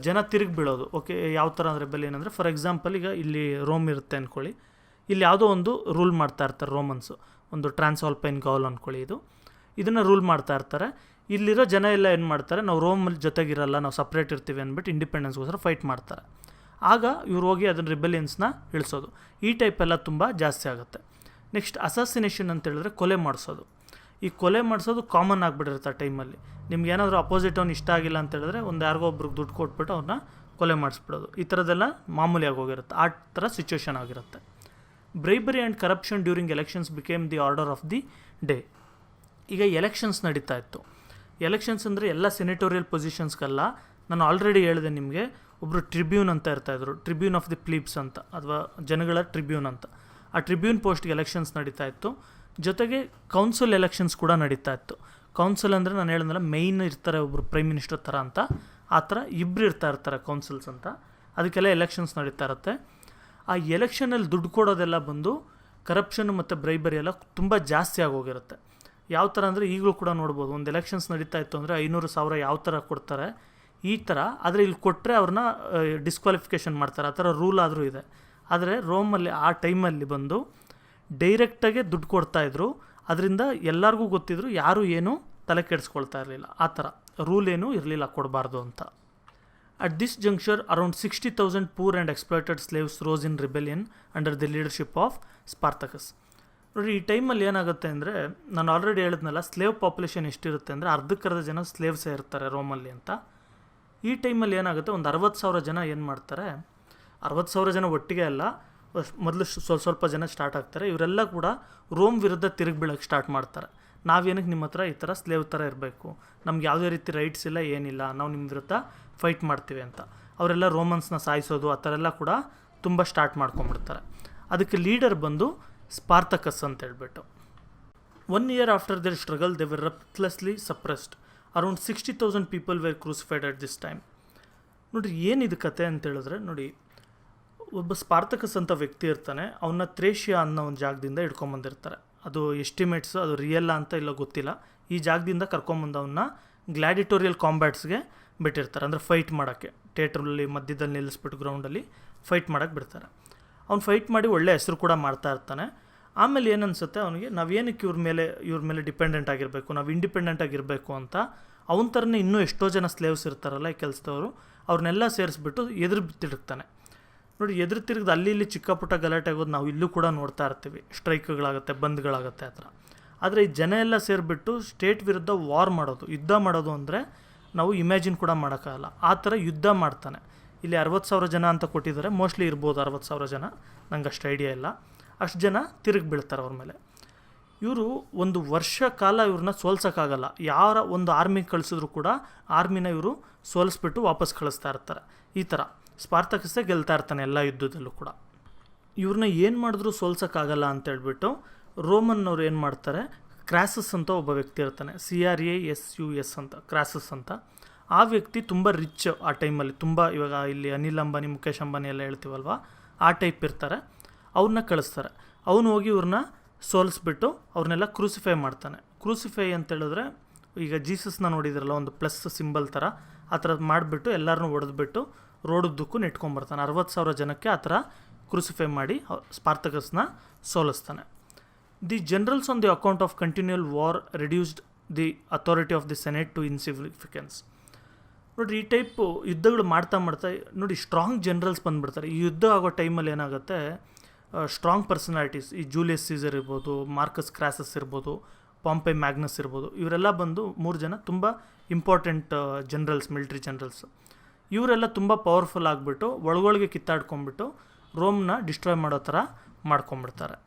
ಜನ ತಿರುಗಿ ಬೀಳೋದು. ಓಕೆ, ಯಾವ ಥರ ರೆಬೆಲಿಯನ್ ಅಂದರೆ, ಫಾರ್ ಎಕ್ಸಾಂಪಲ್ ಈಗ ಇಲ್ಲಿ ರೋಮ್ ಇರುತ್ತೆ ಅಂದ್ಕೊಳ್ಳಿ, ಇಲ್ಲಿ ಯಾವುದೋ ಒಂದು ರೂಲ್ ಮಾಡ್ತಾ ಇರ್ತಾರೆ ರೋಮನ್ಸು, ಒಂದು ಟ್ರಾನ್ಸಾಲ್ಪೈನ್ ಗೌಲ್ ಅಂದ್ಕೊಳ್ಳಿ, ಇದನ್ನು ರೂಲ್ ಮಾಡ್ತಾ ಇರ್ತಾರೆ. ಇಲ್ಲಿರೋ ಜನ ಎಲ್ಲ ಏನು ಮಾಡ್ತಾರೆ, ನಾವು ರೋಮಲ್ಲಿ ಜೊತೆಗಿರಲ್ಲ, ನಾವು ಸಪ್ರೇಟ್ ಇರ್ತೀವಿ ಅಂದ್ಬಿಟ್ಟು ಇಂಡಿಪೆಂಡೆನ್ಸ್ಗೋಸ್ಕರ ಫೈಟ್ ಮಾಡ್ತಾರೆ. ಆಗ ಇವ್ರು ಹೋಗಿ ಅದನ್ನು ರಿಬೆಲಿಯನ್ಸ್ನ ಇಳಿಸೋದು. ಈ ಟೈಪ್ ಎಲ್ಲ ತುಂಬ ಜಾಸ್ತಿ ಆಗುತ್ತೆ. ನೆಕ್ಸ್ಟ್ ಅಸಾಸಿನೇಷನ್ ಅಂತ ಹೇಳಿದ್ರೆ ಕೊಲೆ ಮಾಡಿಸೋದು. ಈ ಕೊಲೆ ಮಾಡಿಸೋದು ಕಾಮನ್ ಆಗಿಬಿಟ್ಟಿರುತ್ತೆ ಆ ಟೈಮಲ್ಲಿ. ನಿಮ್ಗೆ ಏನಾದರೂ ಅಪೋಸಿಟ್ ಅವ್ನು ಇಷ್ಟ ಆಗಿಲ್ಲ ಅಂತ ಹೇಳಿದ್ರೆ ಒಂದು ಯಾರಿಗೋ ಒಬ್ರಿಗೆ ದುಡ್ಡು ಕೊಟ್ಬಿಟ್ಟು ಅವ್ರನ್ನ ಕೊಲೆ ಮಾಡಿಸ್ಬಿಡೋದು. ಈ ಥರದ್ದೆಲ್ಲ ಮಾಮೂಲಿಯಾಗಿ ಹೋಗಿರುತ್ತೆ, ಆ ಥರ ಸಿಚುವೇಶನ್ ಆಗಿರುತ್ತೆ. Bribery and corruption during elections became the order of the day. ಈಗ ಎಲೆಕ್ಷನ್ಸ್ ನಡೀತಾ ಇತ್ತು. ಎಲೆಕ್ಷನ್ಸ್ ಅಂದರೆ ಎಲ್ಲ ಸೆನೆಟೋರಿಯಲ್ ಪೊಸಿಷನ್ಸ್ಗೆಲ್ಲ ನಾನು ಆಲ್ರೆಡಿ ಹೇಳಿದೆ ನಿಮಗೆ, ಒಬ್ಬರು ಟ್ರಿಬ್ಯೂನ್ ಅಂತ ಇರ್ತಾಯಿದ್ರು, ಟ್ರಿಬ್ಯೂನ್ ಆಫ್ ದಿ ಪ್ಲೀಬ್ಸ್ ಅಂತ, ಅಥವಾ ಜನಗಳ ಟ್ರಿಬ್ಯೂನ್ ಅಂತ. ಆ ಟ್ರಿಬ್ಯೂನ್ ಪೋಸ್ಟ್ಗೆ ಎಲೆಕ್ಷನ್ಸ್ ನಡೀತಾ ಇತ್ತು. ಜೊತೆಗೆ ಕೌನ್ಸಿಲ್ ಎಲೆಕ್ಷನ್ಸ್ ಕೂಡ ನಡೀತಾ ಇತ್ತು. ಕೌನ್ಸಿಲ್ ಅಂದರೆ ನಾನು ಹೇಳಿದ್ನಲ್ಲ, ಮೇಯ್ನ್ ಇರ್ತಾರೆ ಒಬ್ಬರು ಪ್ರೈಮ್ ಮಿನಿಸ್ಟರ್ ಥರ ಅಂತ, ಆ ಥರ ಇಬ್ಬರು ಇರ್ತಾರೆ ಕೌನ್ಸಿಲ್ಸ್ ಅಂತ. ಅದಕ್ಕೆಲ್ಲ ಎಲೆಕ್ಷನ್ಸ್ ನಡೀತಾ ಇರುತ್ತೆ. ಆ ಎಲೆಕ್ಷನಲ್ಲಿ ದುಡ್ಡು ಕೊಡೋದೆಲ್ಲ ಬಂದು ಕರಪ್ಷನ್ ಮತ್ತು ಬ್ರೈಬರಿ ಎಲ್ಲ ತುಂಬ ಜಾಸ್ತಿ ಆಗೋಗಿರುತ್ತೆ. ಯಾವ ಥರ ಅಂದರೆ ಈಗಲೂ ಕೂಡ ನೋಡ್ಬೋದು, ಒಂದು ಎಲೆಕ್ಷನ್ಸ್ ನಡೀತಾ ಇತ್ತು ಅಂದರೆ 500,000 ಯಾವ ಥರ ಕೊಡ್ತಾರೆ ಈ ಥರ. ಆದರೆ ಇಲ್ಲಿ ಕೊಟ್ಟರೆ ಅವ್ರನ್ನ ಡಿಸ್ಕ್ವಾಲಿಫಿಕೇಷನ್ ಮಾಡ್ತಾರೆ, ಆ ಥರ ರೂಲ್ ಆದರೂ ಇದೆ. ಆದರೆ ರೋಮಲ್ಲಿ ಆ ಟೈಮಲ್ಲಿ ಬಂದು ಡೈರೆಕ್ಟಾಗೆ ದುಡ್ಡು ಕೊಡ್ತಾಯಿದ್ರು. ಅದರಿಂದ ಎಲ್ಲರಿಗೂ ಗೊತ್ತಿದ್ರು, ಯಾರೂ ಏನೂ ತಲೆ ಕೆಡಿಸ್ಕೊಳ್ತಾ ಇರಲಿಲ್ಲ. ಆ ಥರ ರೂಲ್ ಏನೂ ಇರಲಿಲ್ಲ ಕೊಡಬಾರ್ದು ಅಂತ. At this juncture around 60,000 poor and exploited slaves rose in rebellion under the leadership of Spartacus. ನೋಡಿ, ಈ ಟೈಮಲ್ಲಿ ಏನಾಗುತ್ತೆ ಅಂದರೆ, ನಾನು ಆಲ್ರೆಡಿ ಹೇಳಿದ್ನಲ್ಲ, ಸ್ಲೇವ್ ಪಾಪ್ಯುಲೇಷನ್ ಎಷ್ಟಿರುತ್ತೆ ಅಂದರೆ ಅರ್ಧಕ್ಕರ್ಧ ಜನ ಸ್ಲೇವ್ಸೇ ಇರ್ತಾರೆ ರೋಮಲ್ಲಿ ಅಂತ. ಈ ಟೈಮಲ್ಲಿ ಏನಾಗುತ್ತೆ, ಒಂದು 60,000 ಜನ ಏನು ಮಾಡ್ತಾರೆ, 60,000 ಜನ ಒಟ್ಟಿಗೆ ಅಲ್ಲ, ಮೊದಲು ಸ್ವಲ್ಪ ಜನ ಸ್ಟಾರ್ಟ್ ಆಗ್ತಾರೆ. ಇವರೆಲ್ಲ ಕೂಡ ರೋಮ್ ವಿರುದ್ಧ ತಿರುಗಿ ಬೀಳಕ್ಕೆ ಸ್ಟಾರ್ಟ್ ಮಾಡ್ತಾರೆ. ನಾವೇನಕ್ಕೆ ನಿಮ್ಮ ಹತ್ರ ಈ ಥರ ಸ್ಲೇವ್ ಥರ ಇರಬೇಕು, ನಮ್ಗೆ ಯಾವುದೇ ರೀತಿ ರೈಟ್ಸ್ ಇಲ್ಲ, ಏನಿಲ್ಲ, ನಾವು ನಿಮ್ಮ ವಿರುದ್ಧ ಫೈಟ್ ಮಾಡ್ತೀವಿ ಅಂತ. ಅವರೆಲ್ಲ ರೋಮನ್ಸ್ನ ಸಾಯಿಸೋದು ಆ ಥರ ಎಲ್ಲ ಕೂಡ ತುಂಬ ಸ್ಟಾರ್ಟ್ ಮಾಡ್ಕೊಂಬಿಡ್ತಾರೆ. ಅದಕ್ಕೆ ಲೀಡರ್ ಬಂದು ಸ್ಪಾರ್ತಕಸ್ ಅಂತ ಹೇಳ್ಬಿಟ್ಟು. 1 year after their struggle, they were ruthlessly suppressed. Around 60,000 people were crucified at this time. ನೋಡಿ ಏನಿದು ಕತೆ ಅಂತ ಹೇಳಿದ್ರೆ, ನೋಡಿ ಒಬ್ಬ ಸ್ಪಾರ್ತಕಸ್ ಅಂತ ವ್ಯಕ್ತಿ ಇರ್ತಾನೆ, ಅವನ್ನ ಥ್ರೇಷಿಯಾ ಅನ್ನೋ ಒಂದು ಜಾಗದಿಂದ ಹಿಡ್ಕೊಂಬಂದಿರ್ತಾರೆ. ಅದು ಎಸ್ಟಿಮೇಟ್ಸ್, ಅದು ರಿಯಲ್ಲ ಅಂತ ಇಲ್ಲ ಗೊತ್ತಿಲ್ಲ. ಈ ಜಾಗದಿಂದ ಕರ್ಕೊಂಬಂದು ಅವನ್ನ ಗ್ಲಾಡಿಟೋರಿಯಲ್ ಕಾಂಬ್ಯಾಟ್ಸ್ಗೆ ಬಿಟ್ಟಿರ್ತಾರೆ, ಅಂದರೆ ಫೈಟ್ ಮಾಡೋಕ್ಕೆ. ಥಿಯೇಟ್ರಲ್ಲಿ ಮಧ್ಯದಲ್ಲಿ ನಿಲ್ಲಿಸ್ಬಿಟ್ಟು ಗ್ರೌಂಡಲ್ಲಿ ಫೈಟ್ ಮಾಡೋಕ್ಕೆ ಬಿಡ್ತಾರೆ. ಅವ್ನು ಫೈಟ್ ಮಾಡಿ ಒಳ್ಳೆ ಹೆಸರು ಕೂಡ ಮಾಡ್ತಾ ಇರ್ತಾನೆ. ಆಮೇಲೆ ಏನನ್ಸುತ್ತೆ ಅವನಿಗೆ, ನಾವೇನಕ್ಕೆ ಇವ್ರ ಮೇಲೆ ಡಿಪೆಂಡೆಂಟ್ ಆಗಿರಬೇಕು, ನಾವು ಇಂಡಿಪೆಂಡೆಂಟ್ ಆಗಿರಬೇಕು ಅಂತ. ಅವನ ಥರನೇ ಇನ್ನೂ ಎಷ್ಟೋ ಜನ ಸ್ಲೇವ್ಸ್ ಇರ್ತಾರಲ್ಲ ಈ ಕೆಲಸದವರು, ಅವ್ರನ್ನೆಲ್ಲ ಸೇರಿಸ್ಬಿಟ್ಟು ಎದುರು ತಿರುಗ್ತಾನೆ. ನೋಡಿ, ಎದುರು ತಿರುಗಿದು ಅಲ್ಲಿ ಇಲ್ಲಿ ಚಿಕ್ಕ ಪುಟ್ಟ ಗಲಾಟೆ ಆಗೋದು ನಾವು ಇಲ್ಲೂ ಕೂಡ ನೋಡ್ತಾ ಇರ್ತೀವಿ. ಸ್ಟ್ರೈಕ್ಗಳಾಗುತ್ತೆ, ಬಂದ್ಗಳಾಗುತ್ತೆ ಆ ಥರ. ಆದರೆ ಈ ಜನ ಎಲ್ಲ ಸೇರಿಬಿಟ್ಟು ಸ್ಟೇಟ್ ವಿರುದ್ಧ ವಾರ್ ಮಾಡೋದು, ಯುದ್ಧ ಮಾಡೋದು ಅಂದರೆ ನಾವು ಇಮ್ಯಾಜಿನ್ ಕೂಡ ಮಾಡೋಕ್ಕಾಗಲ್ಲ. ಆ ಥರ ಯುದ್ಧ ಮಾಡ್ತಾನೆ. ಇಲ್ಲಿ 60,000 ಜನ ಅಂತ ಕೊಟ್ಟಿದ್ದಾರೆ, ಮೋಸ್ಟ್ಲಿ ಇರ್ಬೋದು 60,000 ಜನ, ನಂಗೆ ಅಷ್ಟು ಐಡಿಯಾ ಇಲ್ಲ. ಅಷ್ಟು ಜನ ತಿರುಗಿ ಬೀಳ್ತಾರೆ ಅವ್ರ ಮೇಲೆ. ಇವರು 1 ವರ್ಷ ಕಾಲ ಇವ್ರನ್ನ ಸೋಲ್ಸೋಕ್ಕಾಗಲ್ಲ. ಯಾರ ಒಂದು ಆರ್ಮಿ ಕಳಿಸಿದ್ರು ಕೂಡ ಆರ್ಮಿನ ಇವರು ಸೋಲಿಸ್ಬಿಟ್ಟು ವಾಪಸ್ ಕಳಿಸ್ತಾ ಇರ್ತಾರೆ. ಈ ಥರ ಸ್ಪಾರ್ತಕಸ್ಸೇ ಗೆಲ್ತಾ ಇರ್ತಾನೆ ಎಲ್ಲ ಯುದ್ಧದಲ್ಲೂ ಕೂಡ. ಇವ್ರನ್ನ ಏನು ಮಾಡಿದ್ರು ಸೋಲ್ಸೋಕ್ಕಾಗಲ್ಲ ಅಂತೇಳ್ಬಿಟ್ಟು ರೋಮನ್ನವ್ರು ಏನು ಮಾಡ್ತಾರೆ, ಕ್ರಾಸಸ್ ಅಂತ ಒಬ್ಬ ವ್ಯಕ್ತಿ ಇರ್ತಾನೆ, CRASUS ಅಂತ, ಕ್ರಾಸಸ್ ಅಂತ. ಆ ವ್ಯಕ್ತಿ ತುಂಬ ರಿಚ್ ಆ ಟೈಮಲ್ಲಿ, ತುಂಬ ಇವಾಗ ಇಲ್ಲಿ ಅನಿಲ್ ಅಂಬಾನಿ, ಮುಖೇಶ್ ಅಂಬಾನಿ ಎಲ್ಲ ಹೇಳ್ತೀವಲ್ವ, ಆ ಟೈಪ್ ಇರ್ತಾರೆ. ಅವ್ರನ್ನ ಕಳಿಸ್ತಾರೆ. ಅವನು ಹೋಗಿ ಇವ್ರನ್ನ ಸೋಲಿಸ್ಬಿಟ್ಟು ಅವ್ರನ್ನೆಲ್ಲ ಕ್ರೂಸಿಫೈ ಮಾಡ್ತಾನೆ. ಕ್ರೂಸಿಫೈ ಅಂತೇಳಿದ್ರೆ ಈಗ ಜೀಸಸ್ನ ನೋಡಿದ್ರಲ್ಲ, ಒಂದು ಪ್ಲಸ್ ಸಿಂಬಲ್ ಥರ, ಆ ಥರ ಮಾಡಿಬಿಟ್ಟು ಎಲ್ಲರನ್ನೂ ಹೊಡೆದ್ಬಿಟ್ಟು ರೋಡುದ್ದಕ್ಕೂ ನೆಟ್ಕೊಂಬರ್ತಾನೆ. 60,000 ಜನಕ್ಕೆ ಆ ಥರ ಕ್ರೂಸಿಫೈ ಮಾಡಿ ಸ್ಪಾರ್ತಕಸ್ನ ಸೋಲಿಸ್ತಾನೆ. The generals on the account of continual war reduced the authority of the senate to insignificance. ನೋಡಿರಿ, ಈ ಟೈಪು ಯುದ್ಧಗಳು ಮಾಡ್ತಾ ನೋಡಿ ಸ್ಟ್ರಾಂಗ್ ಜನರಲ್ಸ್ ಬಂದುಬಿಡ್ತಾರೆ. ಈ ಯುದ್ಧ ಆಗೋ ಟೈಮಲ್ಲಿ ಏನಾಗುತ್ತೆ, ಸ್ಟ್ರಾಂಗ್ ಪರ್ಸನಾಲಿಟೀಸ್, ಈ ಜೂಲಿಯಸ್ ಸೀಸರ್ ಇರ್ಬೋದು, ಮಾರ್ಕಸ್ ಕ್ರಾಸಸ್ ಇರ್ಬೋದು, ಪಾಂಪೆ ಮ್ಯಾಗ್ನಸ್ ಇರ್ಬೋದು, ಇವರೆಲ್ಲ ಬಂದು 3 ಜನ ತುಂಬ ಇಂಪಾರ್ಟೆಂಟ್ ಜನರಲ್ಸ್, ಮಿಲಿಟ್ರಿ ಜನರಲ್ಸ್. ಇವರೆಲ್ಲ ತುಂಬ ಪವರ್ಫುಲ್ ಆಗಿಬಿಟ್ಟು ಒಳಗೊಳಗೆ ಕಿತ್ತಾಡ್ಕೊಂಡ್ಬಿಟ್ಟು ರೋಮ್ನ ಡಿಸ್ಟ್ರಾಯ್ ಮಾಡೋ ಥರ ಮಾಡ್ಕೊಂಬಿಡ್ತಾರೆ.